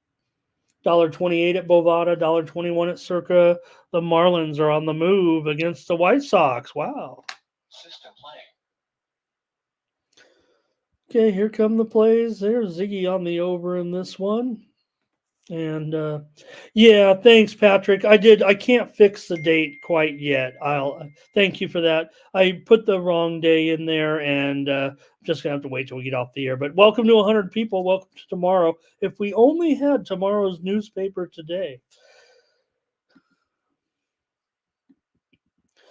$1.28 at Bovada, $1.21 at Circa. The Marlins are on the move against the White Sox. Wow. System Okay, here come the plays. There's Ziggy on the over in this one. And yeah, thanks, Patrick. I can't fix the date quite yet. I'll thank you for that. I put the wrong day in there, and just gonna have to wait till we get off the air. But welcome to 100 people. Welcome to tomorrow. If we only had tomorrow's newspaper today.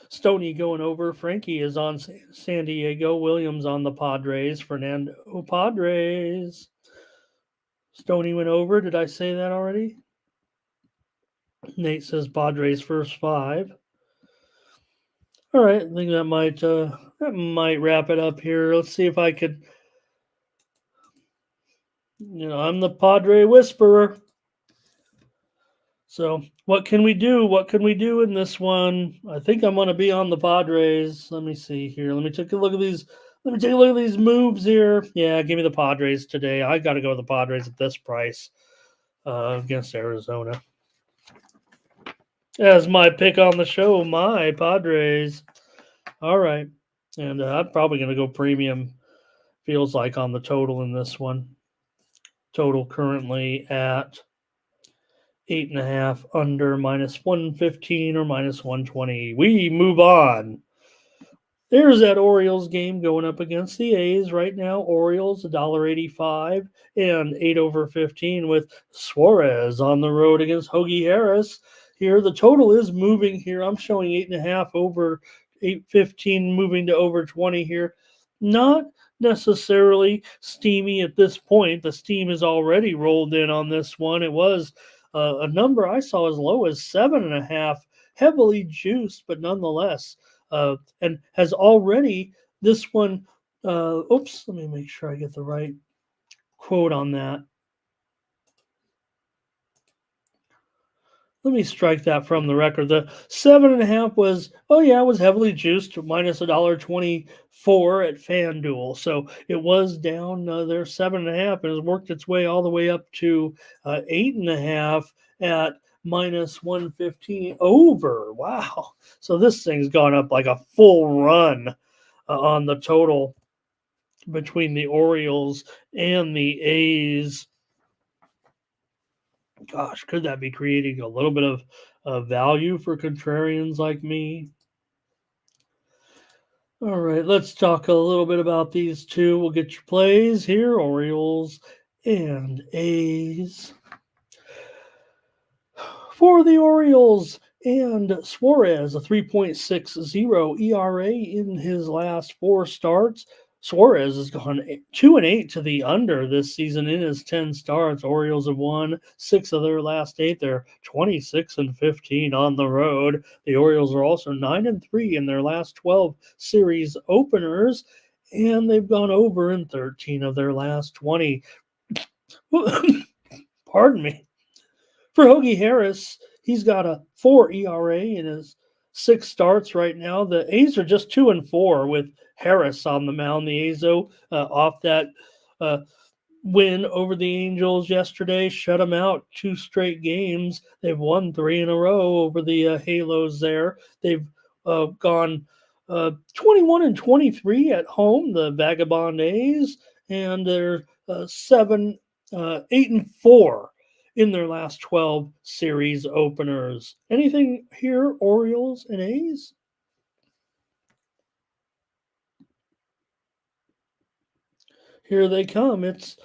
Stoney going over. Frankie is on San Diego. Williams on the Padres. Fernando Padres. Stoney went over. Did I say that already? Nate says Padres first 5. All right, I think that might wrap it up here. Let's see if I could. I'm the Padre Whisperer. So what can we do? What can we do in this one? I think I'm going to be on the Padres. Let me see here. Let me take a look at these. Let me take a look at these moves here. Yeah, give me the Padres today. I got to go with the Padres at this price against Arizona. As my pick on the show, my Padres. All right. And I'm probably going to go premium, feels like, on the total in this one. Total currently at 8.5 under -115 or -120. We move on. There's that Orioles game going up against the A's right now. Orioles $1.85 and 8 over 15 with Suarez on the road against Hoagie Harris. Here, the total is moving here. I'm showing 8.5 over 8.15, moving to over 20 here. Not necessarily steamy at this point. The steam is already rolled in on this one. It was a number I saw as low as 7.5, heavily juiced, but nonetheless. And has already, this one, let me make sure I get the right quote on that. Let me strike that from the record. The 7.5 was heavily juiced, minus $1.24 at FanDuel. So it was down there 7.5 and has worked its way all the way up to 8.5 at -115 over. Wow. So this thing's gone up like a full run on the total between the Orioles and the A's. Gosh, could that be creating a little bit of value for contrarians like me? All right, let's talk a little bit about these two. We'll get your plays here, Orioles and A's. For the Orioles and Suarez, a 3.60 ERA in his last 4 starts. Suarez has gone 2-8 to the under this season in his 10 starts. Orioles have won 6 of their last 8. They're 26-15 on the road. The Orioles are also 9-3 in their last 12 series openers, and they've gone over in 13 of their last 20. Pardon me. For Hoagie Harris, he's got a 4 ERA in his 6 starts right now. The A's are just 2-4 with Harris on the mound. The A's, off that win over the Angels yesterday, shut them out 2 straight games. They've won 3 in a row over the Halos there. They've gone 21-23 at home, the Vagabond A's, and they're 8-4 in their last 12 series openers. Anything here, Orioles and A's? Here they come. It's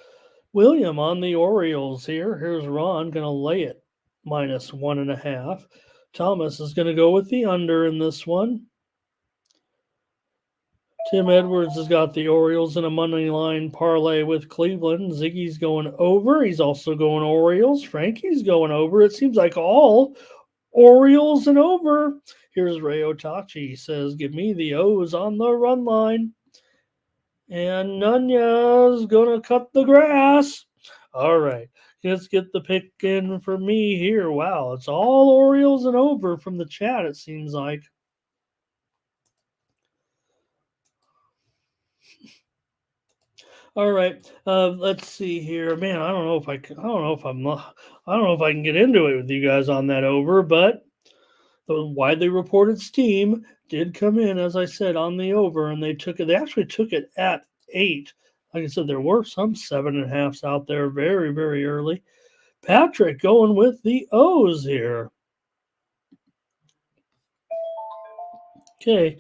William on the Orioles here. Here's Ron going to lay it -1.5. Thomas is going to go with the under in this one. Tim Edwards has got the Orioles in a money line parlay with Cleveland. Ziggy's going over. He's also going Orioles. Frankie's going over. It seems like all Orioles and over. Here's Ray Otachi. He says, give me the O's on the run line. And Nunez going to cut the grass. All right. Let's get the pick in for me here. Wow, it's all Orioles and over from the chat, it seems like. All right, let's see here. Man, I don't know if I can get into it with you guys on that over, but the widely reported steam did come in, as I said, on the over, and they actually took it at 8. Like I said, there were some 7.5s out there very, very early. Patrick going with the O's here. Okay.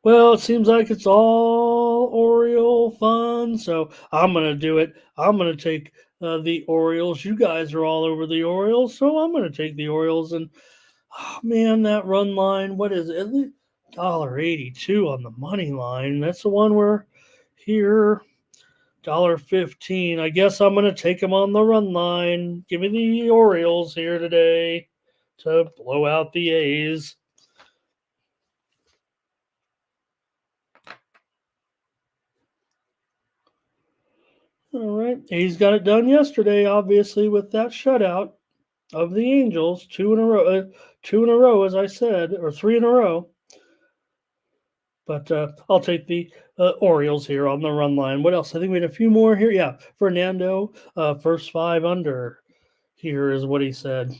Well, it seems like it's all Oriole fun, so I'm going to do it. I'm going to take the Orioles. You guys are all over the Orioles, so I'm going to take the Orioles. And, oh, man, that run line, what is it? $1.82 on the money line. That's the one we're here. $1.15. I guess I'm going to take them on the run line. Give me the Orioles here today to blow out the A's. All right. A's got it done yesterday, obviously, with that shutout of the Angels. Two in a row, as I said, or three in a row. But I'll take the Orioles here on the run line. What else? I think we had a few more here. Yeah, Fernando, first 5 under. Here is what he said.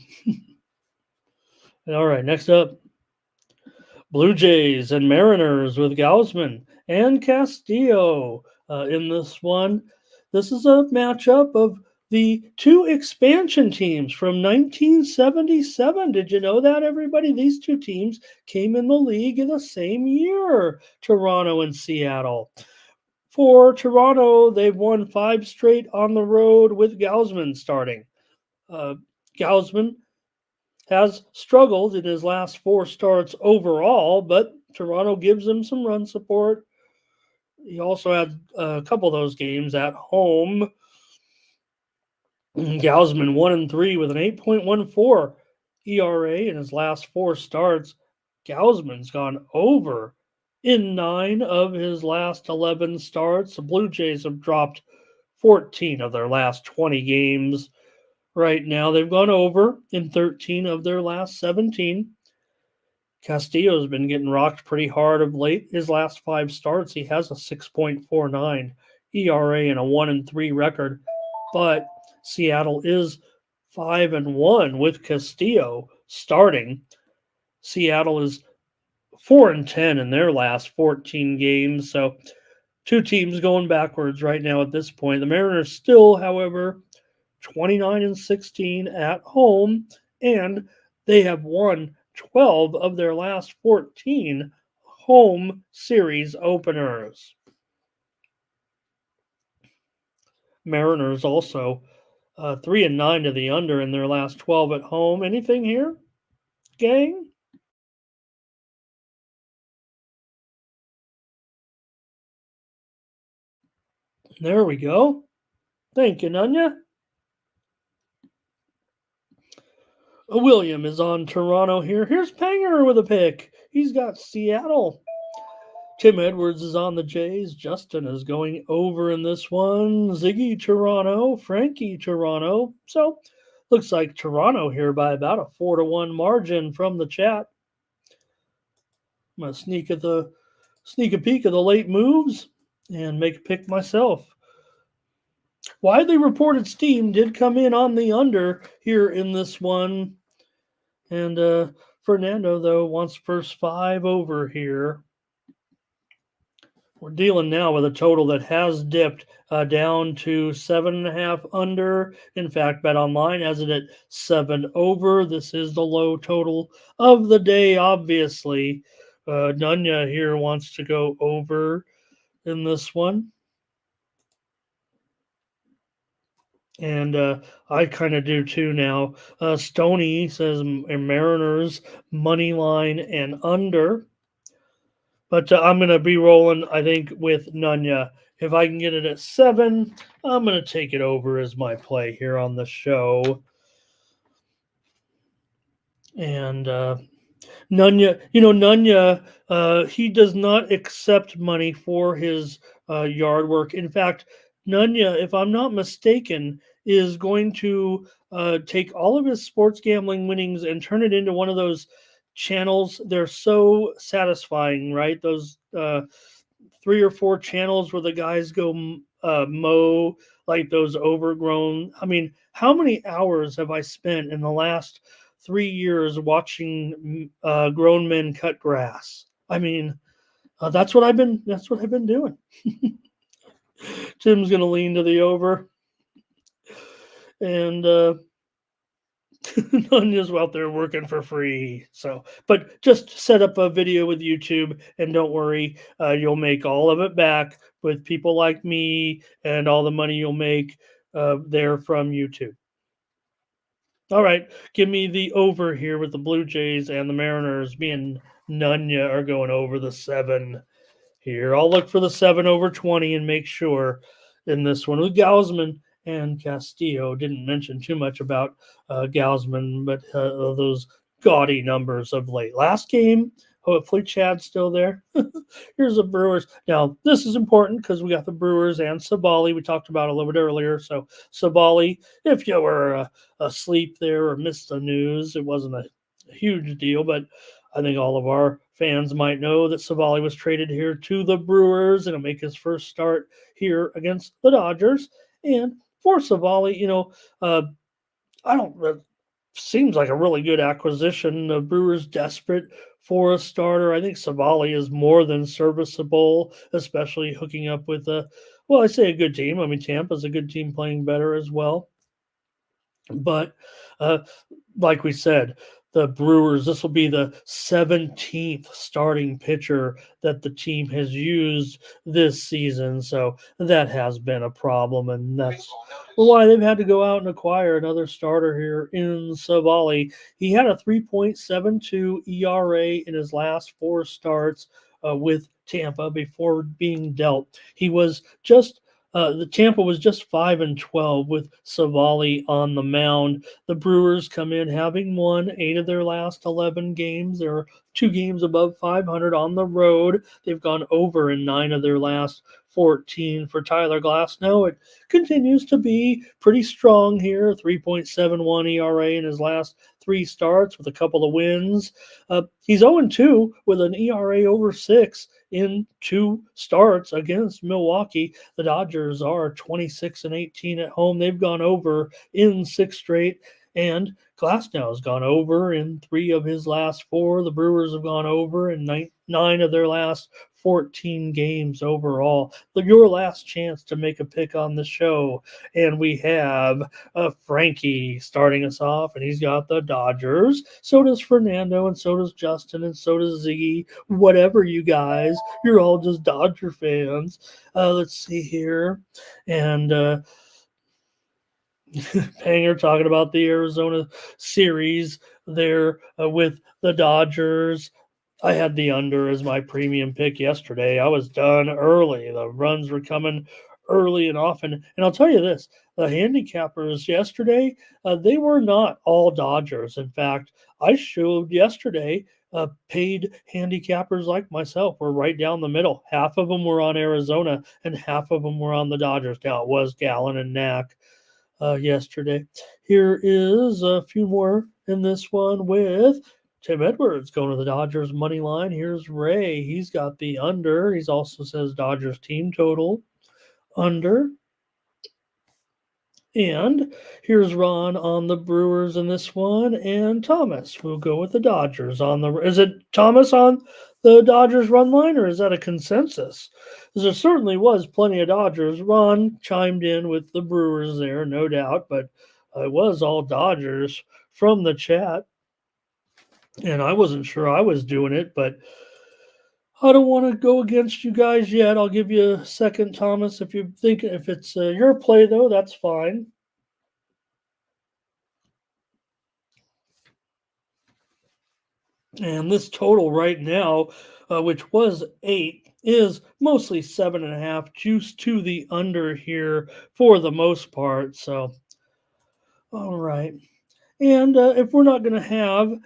All right, next up, Blue Jays and Mariners with Gausman and Castillo in this one. This is a matchup of the 2 expansion teams from 1977. Did you know that, everybody? These 2 teams came in the league in the same year, Toronto and Seattle. For Toronto, they've won 5 straight on the road with Gausman starting. Gausman has struggled in his last 4 starts overall, but Toronto gives him some run support. He also had a couple of those games at home. Gausman 1-3 with an 8.14 ERA in his last 4 starts. Gausman's gone over in 9 of his last 11 starts. The Blue Jays have dropped 14 of their last 20 games. Right now, they've gone over in 13 of their last 17. Castillo's been getting rocked pretty hard of late. His last 5 starts, he has a 6.49 ERA and a 1-3 record. But Seattle is 5-1 with Castillo starting. Seattle is 4-10 in their last 14 games. So 2 teams going backwards right now at this point. The Mariners still, however, 29-16 at home, and they have won 12 of their last 14 home series openers. Mariners also 3-9 to the under in their last 12 at home. Anything here, gang? There we go. Thank you, Nunya. William is on Toronto here. Here's Panger with a pick. He's got Seattle. Tim Edwards is on the Jays. Justin is going over in this one. Ziggy Toronto. Frankie Toronto. So looks like Toronto here by about a 4-1 margin from the chat. I'm going to sneak a peek at the late moves and make a pick myself. Widely reported steam did come in on the under here in this one. And Fernando, though, wants first 5 over here. We're dealing now with a total that has dipped down to 7.5 under. In fact, BetOnline has it at 7 over. This is the low total of the day, obviously. Nunya here wants to go over in this one. And I kind of do too now. Stoney says Mariners money line and under. But I'm going to be rolling, I think, with Nunya. If I can get it at 7, I'm going to take it over as my play here on the show. And Nunya, he does not accept money for his yard work. In fact, Nunya, if I'm not mistaken, is going to take all of his sports gambling winnings and turn it into one of those channels. They're so satisfying, right? Those 3 or 4 channels where the guys go mow like those overgrown. I mean, how many hours have I spent in the last 3 years watching grown men cut grass? I mean, that's what I've been doing. Tim's going to lean to the over. And Nunya's out there working for free. So, but just set up a video with YouTube, and don't worry, you'll make all of it back with people like me, and all the money you'll make there from YouTube. All right, give me the over here with the Blue Jays and the Mariners. Me and Nunya are going over the 7 here. I'll look for the 7 over 20 and make sure in this one with Gausman and Castillo. Didn't mention too much about Gausman, but those gaudy numbers of late. Last game, hopefully Chad's still there. Here's the Brewers. Now, this is important because we got the Brewers and Sabali. We talked about it a little bit earlier. So, Sabali, if you were asleep there or missed the news, it wasn't a huge deal, but I think all of our fans might know that Savali was traded here to the Brewers and he'll make his first start here against the Dodgers. And for Savali, I don't. Seems like a really good acquisition. The Brewers desperate for a starter. I think Savali is more than serviceable, especially hooking up with I say a good team. I mean, Tampa's a good team playing better as well. But like we said, the Brewers, this will be the 17th starting pitcher that the team has used this season. So that has been a problem, and that's why they've had to go out and acquire another starter here in Savali. He had a 3.72 ERA in his last 4 starts with Tampa before being dealt. He was just the Tampa was just 5-12 with Savali on the mound. The Brewers come in having won 8 of their last 11 games. They're 2 games above 500 on the road. They've gone over in 9 of their last 14 for Tyler Glasnow. It continues to be pretty strong here, 3.71 ERA in his last 3 starts with a couple of wins. He's 0-2 with an ERA over 6 in 2 starts against Milwaukee. The Dodgers are 26-18 at home. They've gone over in 6 straight, and Glasnow has gone over in 3 of his last 4. The Brewers have gone over in 9 of their last 14 games overall. Your last chance to make a pick on the show. And we have Frankie starting us off, and he's got the Dodgers. So does Fernando, and so does Justin, and so does Ziggy. Whatever, you guys. You're all just Dodger fans. Let's see here. And Panger talking about the Arizona series there with the Dodgers. I had the under as my premium pick yesterday. I was done early. The runs were coming early and often. And I'll tell you this, the handicappers yesterday, they were not all Dodgers. In fact, I showed yesterday paid handicappers like myself were right down the middle. Half of them were on Arizona and half of them were on the Dodgers. Now, it was Gallen and Knack yesterday. Here is a few more in this one with Tim Edwards going to the Dodgers money line. Here's Ray. He's got the under. He also says Dodgers team total under. And here's Ron on the Brewers in this one, and Thomas will go with the Dodgers on the. Is it Thomas on the Dodgers run line, or is that a consensus? Because there certainly was plenty of Dodgers. Ron chimed in with the Brewers there, no doubt, but it was all Dodgers from the chat. And I wasn't sure I was doing it, but I don't want to go against you guys yet. I'll give you a second, Thomas. If you think if it's your play, though, that's fine. And this total right now, which was 8, is mostly 7.5, juice to the under here for the most part. So, all right. And if we're not going to have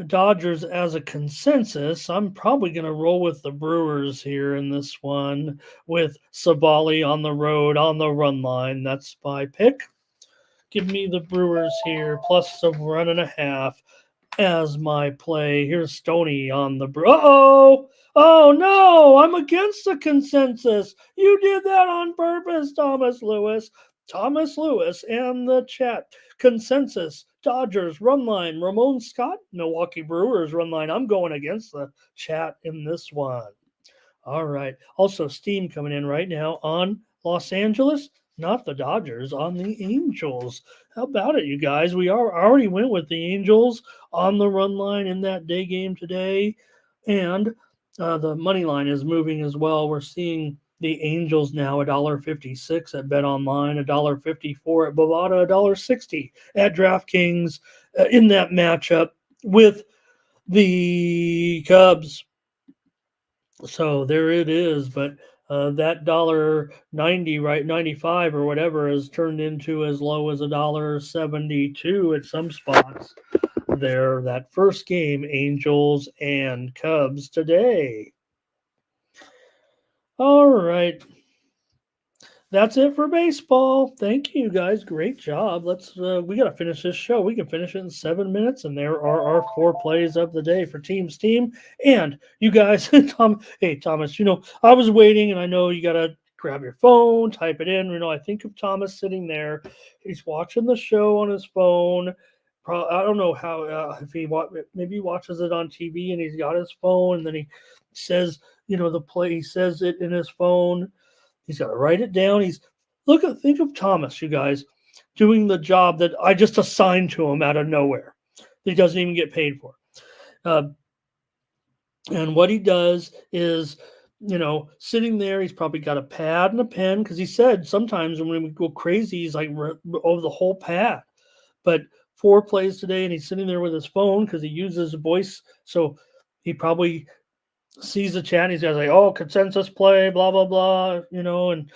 Dodgers as a consensus, I'm probably going to roll with the Brewers here in this one with Savali on the road on the run line. That's my pick. Give me the Brewers here, plus a 1.5 as my play. Here's Stoney on the Uh-oh! Oh, no! I'm against the consensus. You did that on purpose, Thomas Lewis. Thomas Lewis and the chat. Consensus, Dodgers, run line. Ramon Scott, Milwaukee Brewers, run line. I'm going against the chat in this one. All right. Also, steam coming in right now on Los Angeles, not the Dodgers, on the Angels. How about it, you guys? We already went with the Angels on the run line in that day game today, and the money line is moving as well. We're seeing the Angels now $1.56 at Bet Online, $1.54 at Bovada, $1.60 at DraftKings in that matchup with the Cubs. So there it is, but that $1.90, right, 95 or whatever, has turned into as low as $1.72 at some spots. There, that first game, Angels and Cubs today. All right. That's it for baseball. Thank you guys. Great job. We got to finish this show. We can finish it in 7 minutes, and there are our 4 plays of the day for Team's Team. And you guys, Thomas, I was waiting, and I know you got to grab your phone, type it in. I think of Thomas sitting there. He's watching the show on his phone. I don't know how, if maybe he watches it on TV and he's got his phone, and then he says, the play, he says it in his phone. He's got to write it down. Think of Thomas, you guys, doing the job that I just assigned to him out of nowhere. That he doesn't even get paid for. And what he does is, sitting there, he's probably got a pad and a pen, because he said sometimes when we go crazy, he's like over the whole pad. But 4 plays today, and he's sitting there with his phone because he uses voice. So he probably sees the chat, and he's got like, consensus play, blah, blah, blah, and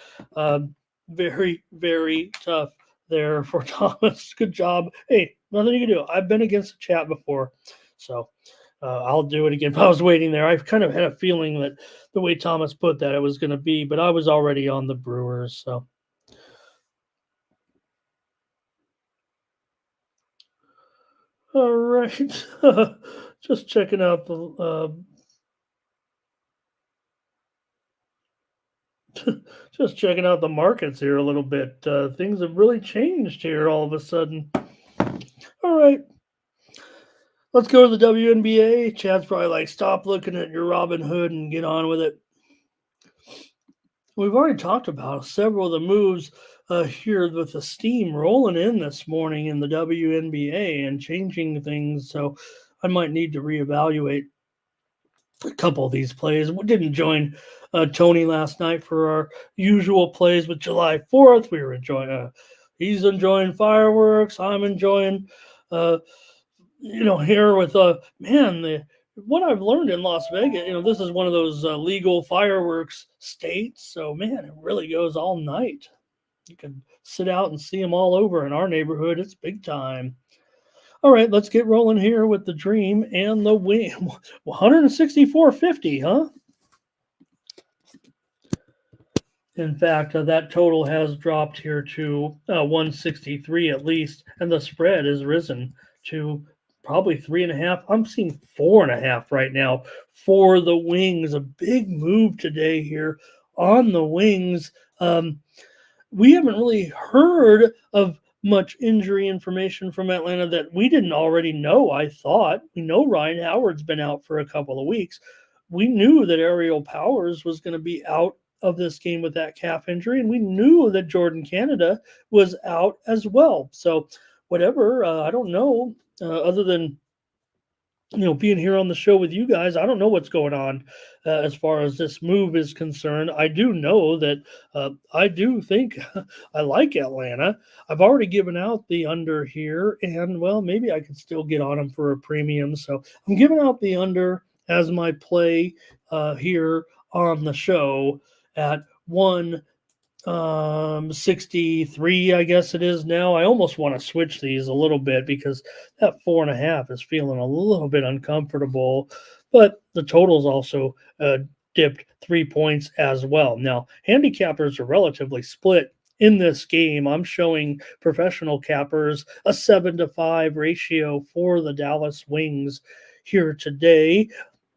very, very tough there for Thomas. Good job. Hey, nothing you can do. I've been against the chat before, so I'll do it again. But I was waiting there. I kind of had a feeling that the way Thomas put that, it was going to be, but I was already on the Brewers, so. All right. Just checking out the just checking out the markets here a little bit. Things have really changed here all of a sudden. All right. Let's go to the WNBA. Chad's probably like, stop looking at your Robin Hood and get on with it. We've already talked about several of the moves here with the steam rolling in this morning in the WNBA and changing things. So I might need to reevaluate a couple of these plays. We didn't join Tony last night for our usual plays with July 4th. We were enjoying, he's enjoying fireworks. I'm enjoying, here with, what I've learned in Las Vegas, this is one of those legal fireworks states. So, man, it really goes all night. You can sit out and see them all over in our neighborhood. It's big time. All right, let's get rolling here with the Dream and the win. 164.50, huh? In fact, that total has dropped here to 163 at least, and the spread has risen to probably 3.5. I'm seeing 4.5 right now for the Wings. A big move today here on the Wings. We haven't really heard of much injury information from Atlanta that we didn't already know. I thought we know Ryan Howard's been out for a couple of weeks. We knew that Ariel Powers was going to be out of this game with that calf injury, and we knew that Jordan Canada was out as well. So whatever, I don't know, other than being here on the show with you guys, I don't know what's going on as far as this move is concerned. I do know that I do think I like Atlanta. I've already given out the under here, and, well, maybe I could still get on them for a premium. So I'm giving out the under as my play here on the show at 163, I guess it is now. I almost want to switch these a little bit because that 4.5 is feeling a little bit uncomfortable, but the total's also dipped 3 points as well. Now, handicappers are relatively split in this game. I'm showing professional cappers a 7-5 ratio for the Dallas Wings here today.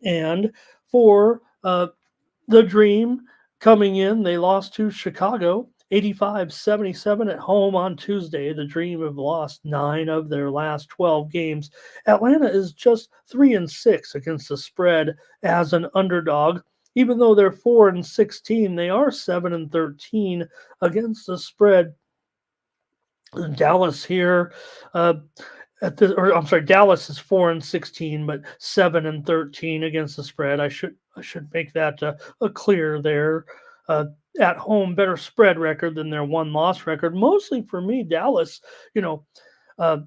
And for the Dream, coming in, they lost to Chicago 85-77 at home on Tuesday. The Dream have lost 9 of their last 12 games. Atlanta is just 3-6 against the spread as an underdog. even though they're 4-16, they are 7-13 against the spread. Dallas here, Dallas is 4-16, but 7-13 against the spread. I should make that a clear there. At home, better spread record than their one-loss record. Mostly for me, Dallas. You know, uh,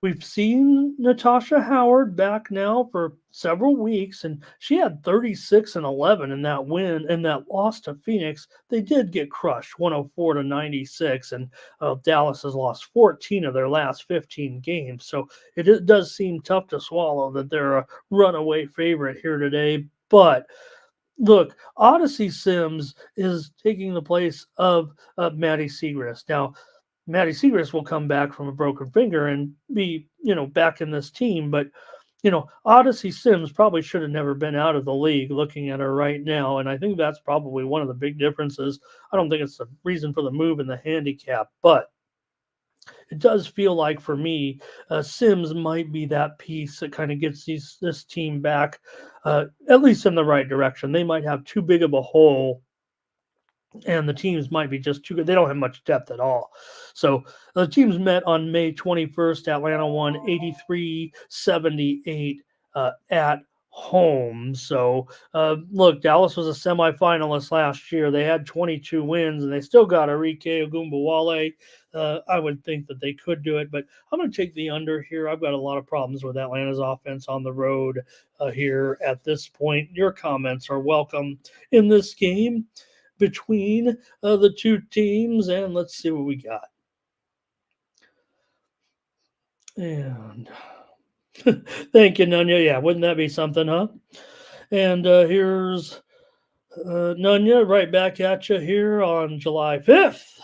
we've seen Natasha Howard back now for several weeks, and she had 36-11 in that win and that loss to Phoenix. They did get crushed, 104-96, and Dallas has lost 14 of their last 15 games. So it does seem tough to swallow that they're a runaway favorite here today. But look, Odyssey Sims is taking the place of Maddie Segrist. Now, Maddie Segrist will come back from a broken finger and be, back in this team. But, Odyssey Sims probably should have never been out of the league looking at her right now. And I think that's probably one of the big differences. I don't think it's the reason for the move in the handicap, but it does feel like for me, Sims might be that piece that kind of gets this team back, at least in the right direction. They might have too big of a hole, and the teams might be just too good. They don't have much depth at all. So the teams met on May 21st. Atlanta won 83-78 at home. So look, Dallas was a semifinalist last year. They had 22 wins, and they still got Arike Ogunbowale. I would think that they could do it, but I'm going to take the under here. I've got a lot of problems with Atlanta's offense on the road here at this point. Your comments are welcome in this game between the two teams, and let's see what we got. And thank you, Nunya. Yeah, wouldn't that be something, huh? And here's Nunya right back at you here on July 5th.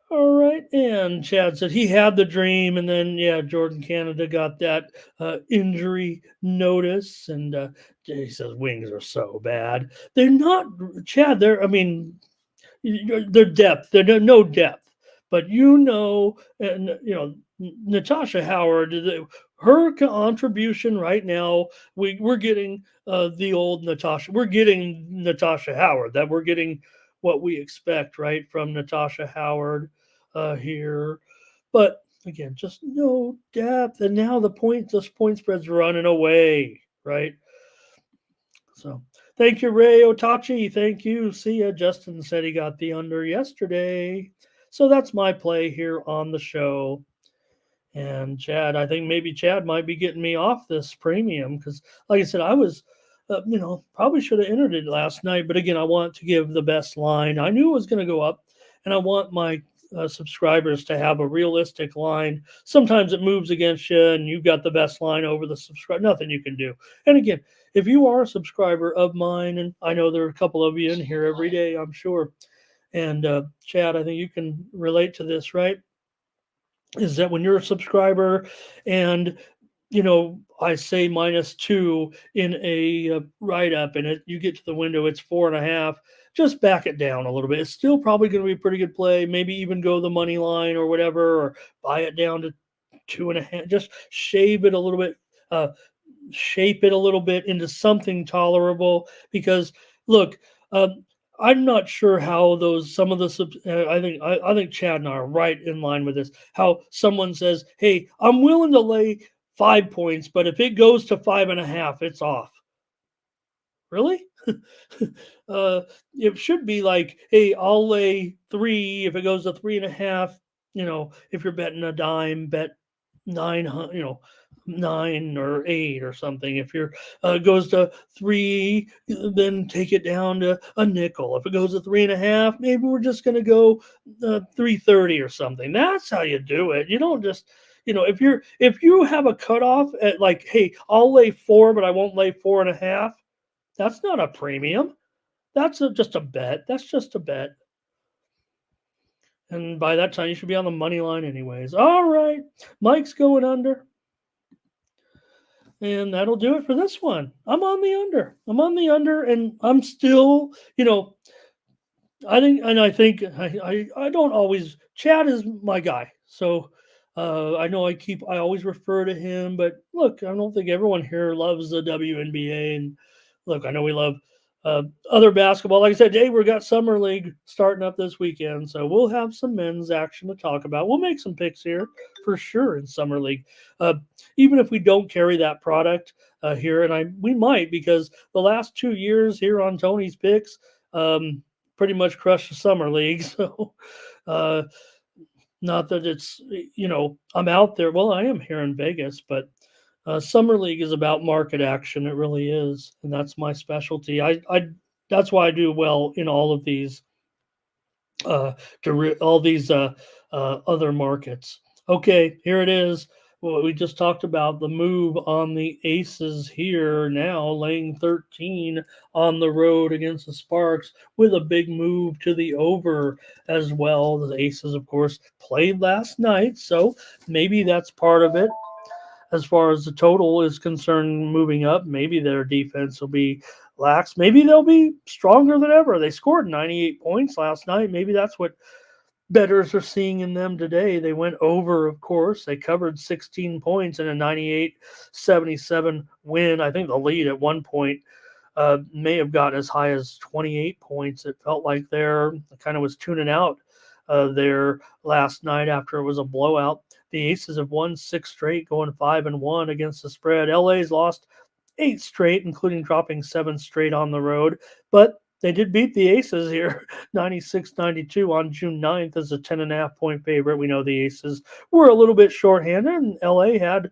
All right, and Chad said he had the dream, and then Jordan Canada got that injury notice, and he says wings are so bad. They're not, Chad. They're depth. They're no depth, but Natasha Howard. Her contribution right now, we're getting the old Natasha. We're getting Natasha Howard. That we're getting what we expect, right, from Natasha Howard here. But again, just no depth. And now this point spread's running away, right? So thank you, Ray Otachi. Thank you. See ya. Justin said he got the under yesterday. So that's my play here on the show. And Chad, I think maybe Chad might be getting me off this premium because, like I said, I was, probably should have entered it last night. But again, I want to give the best line. I knew it was going to go up, and I want my subscribers to have a realistic line. Sometimes it moves against you, and you've got the best line over the subscriber. Nothing you can do. And again, if you are a subscriber of mine, and I know there are a couple of you in here every day, I'm sure. And Chad, I think you can relate to this, right? Is that when you're a subscriber and I say -2 in a write-up, and you get to the window, it's 4.5. Just back it down a little bit. It's still probably going to be a pretty good play. Maybe even go the money line or whatever, or buy it down to 2.5. Just shave it a little bit, shape it a little bit into something tolerable. Because look, I'm not sure how some of the I think Chad and I are right in line with this. How someone says, "Hey, I'm willing to lay 5 points, but if it goes to 5.5, it's off." Really? It should be like, "Hey, I'll lay 3 if it goes to 3.5." If you're betting a dime, bet 900. 9 or 8 or something. If you're goes to 3, then take it down to a nickel. If it goes to 3.5, maybe we're just going to go 3.30 or something. That's how you do it. You don't just if you have a cutoff at like, hey, I'll lay 4, but I won't lay 4.5. That's not a premium. That's just a bet. That's just a bet. And by that time, you should be on the money line anyways. All right, Mike's going under. And that'll do it for this one. I'm on the under, and I'm still, I think I don't always. Chad is my guy, so I know I always refer to him, but look, I don't think everyone here loves the WNBA. And look, I know we love other basketball. Like I said, hey, we got Summer League starting up this weekend, so we'll have some men's action to talk about. We'll make some picks here for sure in Summer League, uh, even if we don't carry that product here, and we might, because the last 2 years here on Tony's Picks pretty much crushed the Summer League. So. Uh, Not that it's, I'm out there. Well, I am here in Vegas, but Summer League is about market action. It really is, and that's my specialty. That's why I do well in all of these, all these other markets. Okay, here it is. Well, we just talked about the move on the Aces here now, laying 13 on the road against the Sparks with a big move to the over as well. The Aces, of course, played last night, so maybe that's part of it. As far as the total is concerned, moving up, maybe their defense will be lax. Maybe they'll be stronger than ever. They scored 98 points last night. Maybe that's what bettors are seeing in them today. They went over, of course. They covered 16 points in a 98-77 win. I think the lead at one point may have gotten as high as 28 points. It felt like I kind of was tuning out there last night after it was a blowout. The Aces have won 6 straight, going 5-1 against the spread. LA's lost 8 straight, including dropping 7 straight on the road. But they did beat the Aces here, 96-92 on June 9th as a 10.5 point favorite. We know the Aces were a little bit shorthanded, and LA had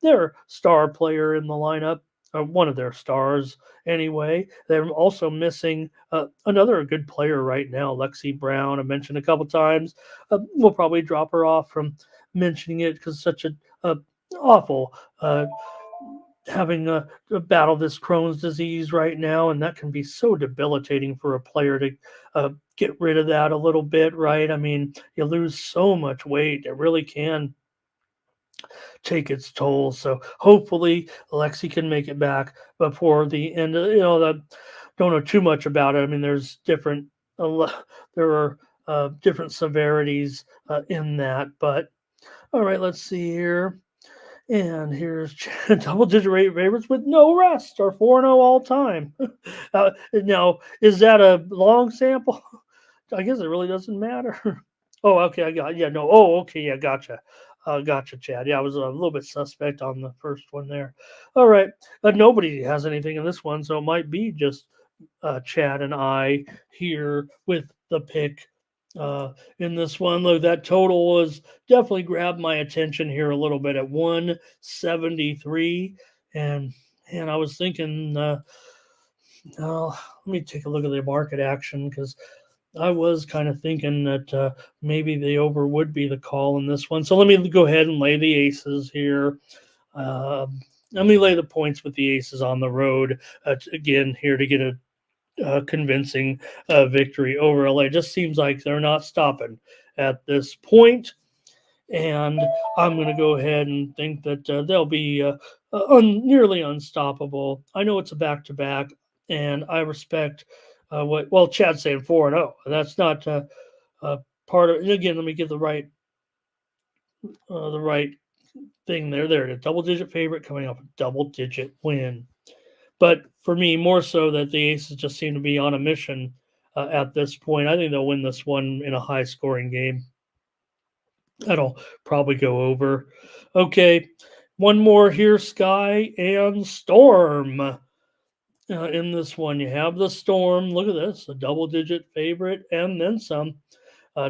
their star player in the lineup, one of their stars anyway. They're also missing another good player right now, Lexi Brown. I mentioned a couple times. We'll probably drop her off from mentioning it because such a awful having a battle this Crohn's disease right now, and that can be so debilitating for a player to get rid of that a little bit, right? I mean, you lose so much weight, it really can take its toll. So hopefully Alexi can make it back before the end. Don't know too much about it. I mean, there's different, there are different severities in that, but all right, let's see here. And here's double-digit rate favorites with no rest, are 4-0 all time. Now, is that a long sample? I guess it really doesn't matter. Oh, okay, gotcha. Gotcha, Chad. Yeah, I was a little bit suspect on the first one there. All right, nobody has anything in this one, so it might be just Chad and I here with the pick in this one. Look, that total was definitely grabbed my attention here a little bit at 173, and I was thinking, let me take a look at the market action, because I was kind of thinking that maybe the over would be the call in this one. So let me go ahead and lay the Aces here. Let me lay the points with the Aces on the road again here to get a convincing victory over LA. Just seems like they're not stopping at this point. And I'm going to go ahead and think that they'll be nearly unstoppable. I know it's a back-to-back, and I respect Chad's saying 4-0. That's not part of it. Again, let me get the right thing there. They're a double-digit favorite coming off a double-digit win. But for me, more so that the Aces just seem to be on a mission at this point. I think they'll win this one in a high-scoring game. That'll probably go over. Okay, one more here, Sky and Storm. In this one, you have the Storm. Look at this, a double-digit favorite and then some.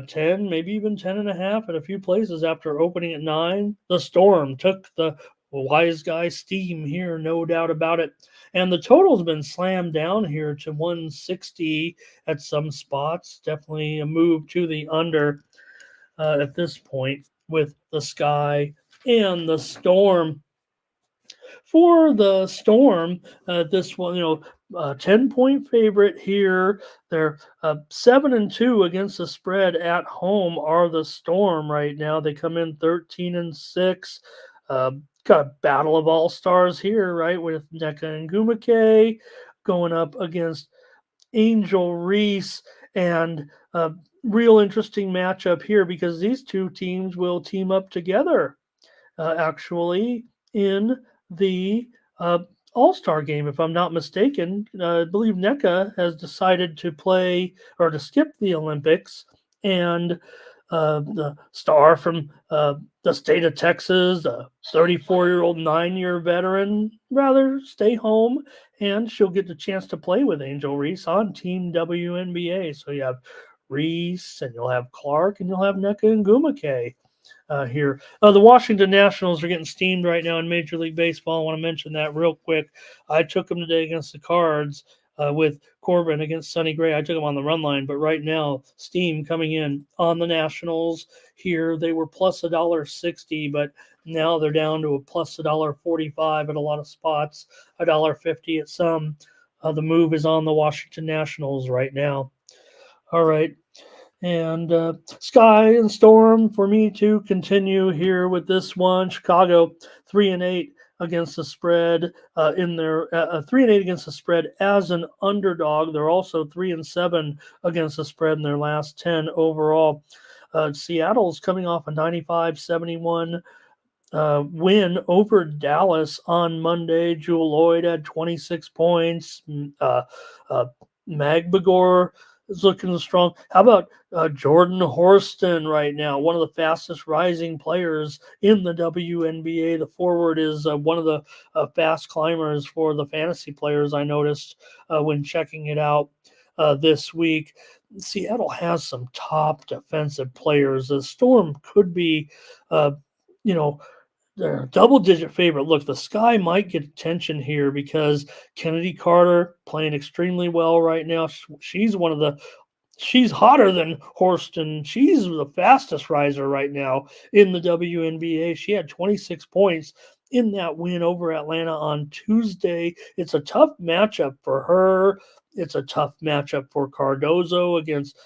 10, maybe even 10.5 at a few places after opening at 9. The Storm took the wise guy steam here, no doubt about it. And the total's been slammed down here to 160 at some spots. Definitely a move to the under at this point with the Sky and the Storm. For the Storm, this one, 10-point favorite here. They're 7-2 against the spread at home. Are the Storm right now? They come in 13-6. Got a battle of all stars here, right? With Nneka Ngumake going up against Angel Reese, and real interesting matchup here because these two teams will team up together actually in the All-Star game, if I'm not mistaken. I believe NECA has decided to play or to skip the Olympics, and the star from the state of Texas, the 34-year-old 9-year veteran, rather stay home, and she'll get the chance to play with Angel Reese on Team WNBA. So you have Reese, and you'll have Clark, and you'll have NECA and Gumake here. The Washington Nationals are getting steamed right now in Major League Baseball. I want to mention that real quick. I took them today against the Cards with Corbin against Sonny Gray. I took them on the run line, but right now, steam coming in on the Nationals here. They were plus $1.60, but now they're down to a plus $1.45 at a lot of spots, $1.50 at some. The move is on the Washington Nationals right now. All right. And Sky and Storm for me to continue here with this one. Chicago 3-8 against the spread in their 3-8 against the spread as an underdog. They're also 3-7 against the spread in their last 10 overall. Seattle's coming off a 95-71 win over Dallas on Monday. Jewel Lloyd had 26 points. Magbagor is looking strong. How about Jordan Horston right now, one of the fastest rising players in the WNBA? The forward is one of the fast climbers for the fantasy players, I noticed when checking it out this week. Seattle has some top defensive players. The Storm could be, they're a double-digit favorite. Look, the Sky might get attention here because Kennedy Carter playing extremely well right now. She's hotter than Horston. She's the fastest riser right now in the WNBA. She had 26 points in that win over Atlanta on Tuesday. It's a tough matchup for her. It's a tough matchup for Cardozo against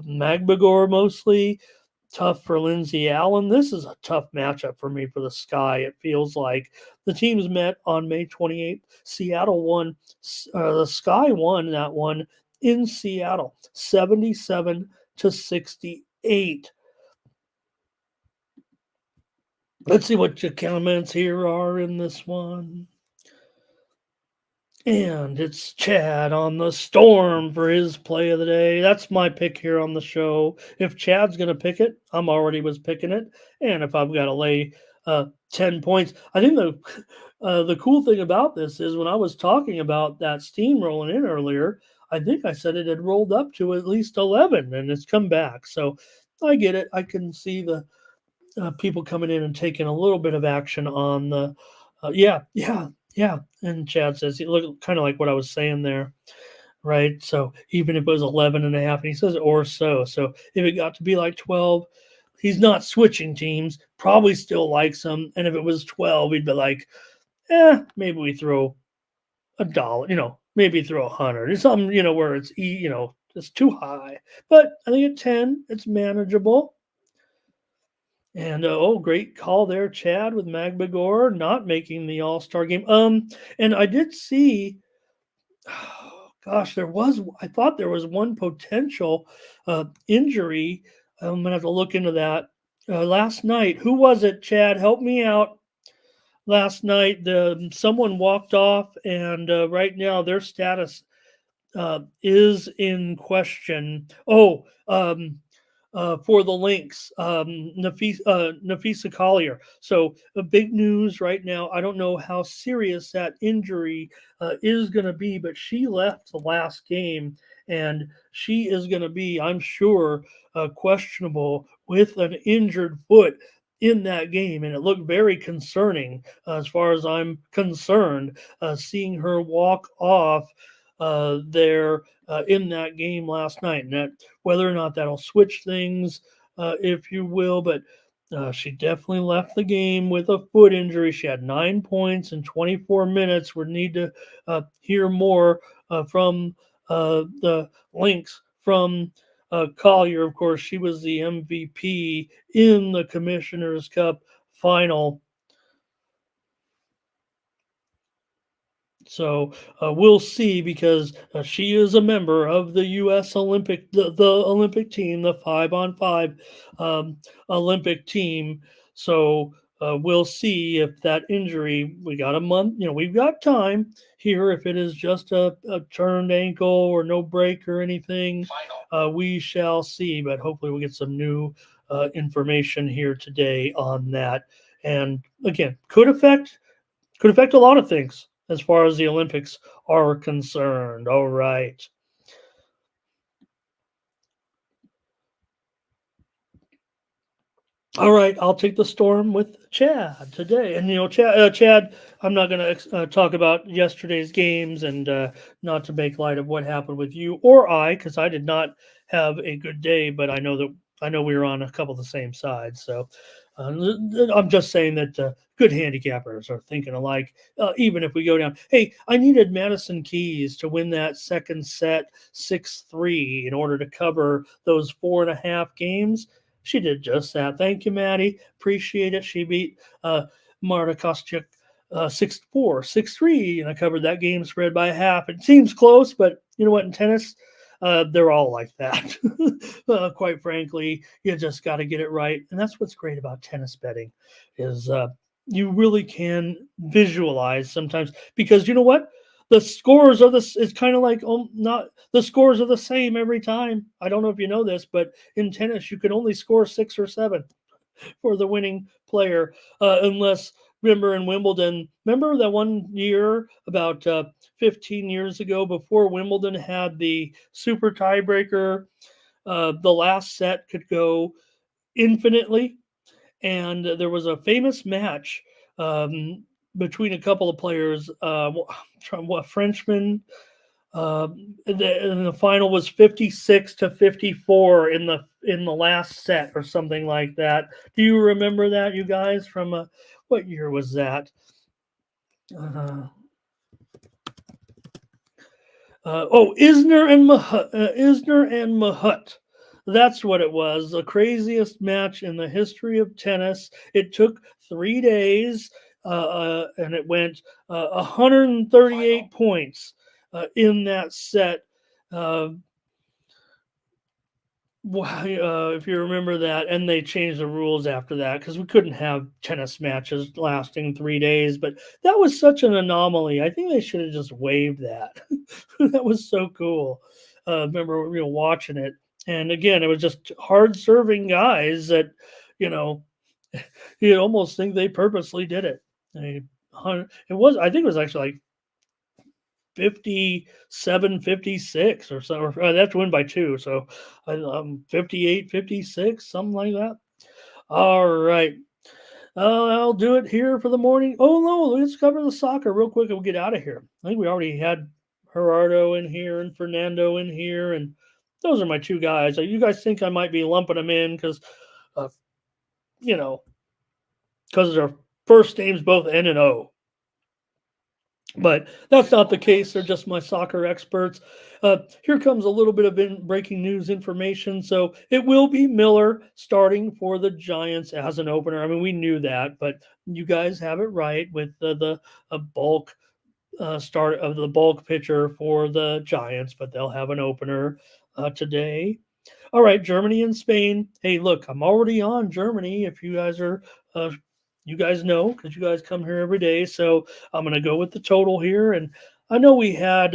Magbagor mostly. Tough for Lindsay Allen. This is a tough matchup for me for the Sky. It feels like the teams met on May 28th. Seattle won. The Sky won that one in Seattle, 77-68. Let's see what your comments here are in this one. And it's Chad on the Storm for his play of the day. That's my pick here on the show. If Chad's going to pick it, I'm already was picking it. And if I've got to lay 10 points, I think the cool thing about this is when I was talking about that steam rolling in earlier, I think I said it had rolled up to at least 11 and it's come back. So I get it. I can see the people coming in and taking a little bit of action on the, yeah. And Chad says, it looked kind of like what I was saying there, right? So even if it was 11 and a half, and he says, or so. So if it got to be like 12, he's not switching teams, probably still likes them. And if it was 12, he'd be like, maybe we throw $1, maybe throw 100 or something, where it's, it's too high. But I think at 10, it's manageable. And great call there, Chad, with Magbagor not making the All-Star game. And I did see, I thought there was one potential injury. I'm gonna have to look into that. Last night, who was it, Chad? Help me out. Last night, someone walked off, and right now their status is in question. For the Lynx, Nafisa Collier. So big news right now. I don't know how serious that injury is going to be, but she left the last game, and she is going to be, I'm sure, questionable with an injured foot in that game. And it looked very concerning as far as I'm concerned, seeing her walk off there in that game last night. And that, whether or not that'll switch things, if you will, but she definitely left the game with a foot injury. She had 9 points in 24 minutes. We need to hear more from the Lynx, from Collier. Of course, she was the MVP in the Commissioner's Cup final. So we'll see, because she is a member of the U.S. Olympic, the Olympic team, the 5-on-5 Olympic team. So we'll see if that injury. We got a month. We've got time here. If it is just a turned ankle or no break or anything, we shall see. But hopefully, we'll get some new information here today on that. And again, could affect a lot of things as far as the Olympics are concerned. All right. All right, I'll take the storm with Chad today. And Chad, I'm not going to talk about yesterday's games, and not to make light of what happened with you or I, because I did not have a good day. But I know we were on a couple of the same sides. So I'm just saying that good handicappers are thinking alike. Even if we go down, hey, I needed Madison Keys to win that second set 6-3 in order to cover those 4.5 games. She did just that. Thank you, Maddie. Appreciate it. She beat Marta Kostyuk 6-4, 6-3, and I covered that game spread by half. It seems close, but you know what? In tennis, they're all like that. Quite frankly, you just got to get it right, and that's what's great about tennis betting is you really can visualize sometimes, because you know what? The scores are this. It's kind of like not the scores are the same every time. I don't know if you know this, but in tennis you can only score 6 or 7 for the winning player, unless, remember in Wimbledon. Remember that one year about 15 years ago, before Wimbledon had the super tiebreaker, the last set could go infinitely, and there was a famous match between a couple of players, Frenchman. The final was 56-54 in the last set or something like that. Do you remember that, you guys? From what year was that? Isner and Mahut. That's what it was. The craziest match in the history of tennis. It took 3 days, and it went 138 points in that set. If you remember that, and they changed the rules after that because we couldn't have tennis matches lasting 3 days. But that was such an anomaly. I think they should have just waived that. That was so cool. Remember, watching it, and again, it was just hard-serving guys that, you know, you'd almost think they purposely did it. It was, I think, it was actually like 57-56 or so. Or they have to win by 2, so 58-56, something like that. All right. I'll do it here for the morning. Oh no, let's cover the soccer real quick and we'll get out of here. I think we already had Gerardo in here and Fernando in here, and those are my 2 guys. You guys think I might be lumping them in because, because their first names both N and O. But that's not the case. They're just my soccer experts. Here comes a little bit of breaking news information. So it will be Miller starting for the Giants as an opener. I mean, we knew that, but you guys have it right with the bulk start of the bulk pitcher for the Giants, but they'll have an opener today. All right, Germany and Spain. Hey, look, I'm already on Germany. If you guys are you guys know, because you guys come here every day. So I'm going to go with the total here. And I know we had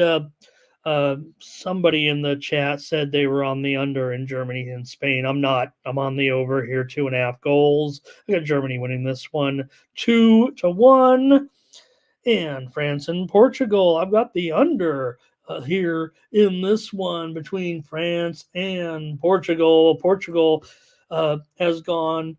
somebody in the chat said they were on the under in Germany and Spain. I'm not. I'm on the over here, 2.5 goals. I got Germany winning this one 2-1. And France and Portugal, I've got the under here in this one between France and Portugal. Portugal has gone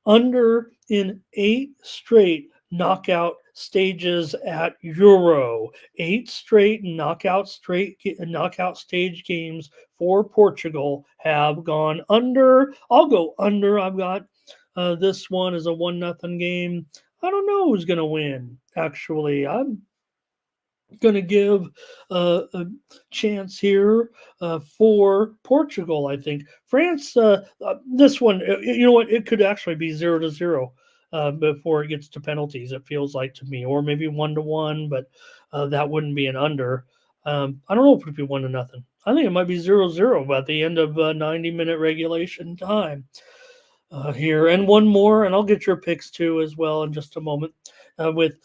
under in 8 straight knockout stages at Euro. 8 straight knockout stage games for Portugal have gone under. I'll go under. I've got this one is a 1-0 game. I don't know who's going to win, actually. I'm going to give a chance here for Portugal, I think. France, this one, you know what? It could actually be 0-0. before it gets to penalties, it feels like to me, or maybe 1-1, but that wouldn't be an under. I don't know if it would be 1-0. I think it might be 0-0 by the end of 90-minute regulation time here. And one more, and I'll get your picks too as well in just a moment, with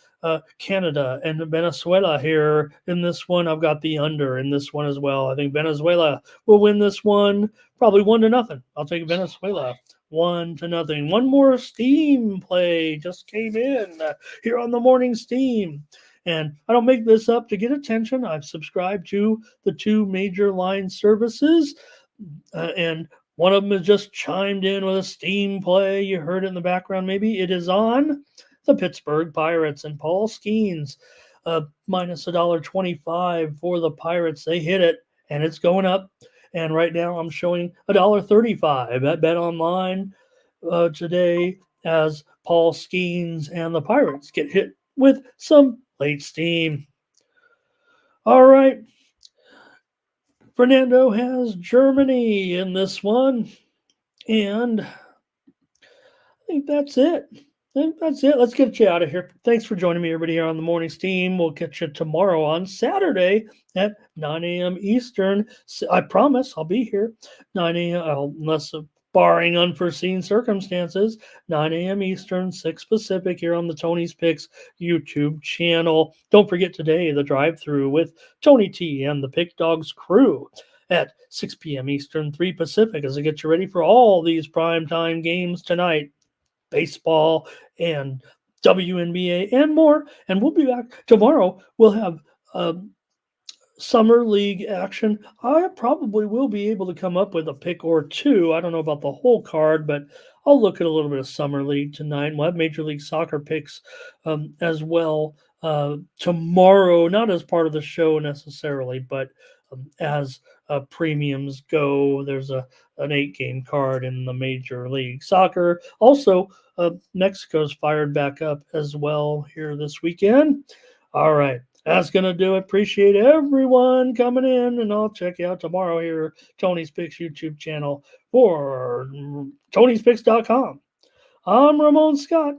Canada and Venezuela here in this one. I've got the under in this one as well. I think Venezuela will win this one, probably 1-0. I'll take Venezuela 1-0. One more Steam play just came in here on the Morning Steam. And I don't make this up to get attention. I've subscribed to the 2 major line services, and one of them has just chimed in with a Steam play. You heard it in the background, maybe. It is on the Pittsburgh Pirates and Paul Skeens, minus $1.25 for the Pirates. They hit it, and it's going up. And right now I'm showing $1.35 at Bet Online today as Paul Skeens and the Pirates get hit with some late steam. All right. Fernando has Germany in this one. And I think that's it. Let's get you out of here. Thanks for joining me, everybody, here on the Morning Steam. We'll catch you tomorrow on Saturday at 9 a.m. Eastern. I promise I'll be here 9 a.m. unless barring unforeseen circumstances, 9 a.m. Eastern, 6 Pacific here on the Tony's Picks YouTube channel. Don't forget today, the drive-through with Tony T and the Pick Dogs crew at 6 p.m. Eastern, 3 Pacific, as I get you ready for all these primetime games tonight, baseball and WNBA and more. And we'll be back tomorrow. We'll have Summer League action. I probably will be able to come up with a pick or two. I don't know about the whole card, but I'll look at a little bit of Summer League tonight. We'll have Major League Soccer picks as well tomorrow, not as part of the show necessarily, but as premiums go. There's an 8-game card in the Major League Soccer. Also, Mexico's fired back up as well here this weekend. All right. That's going to do it. Appreciate everyone coming in, and I'll check you out tomorrow here, Tony's Picks YouTube channel, or Tony'sPicks.com. I'm Ramon Scott.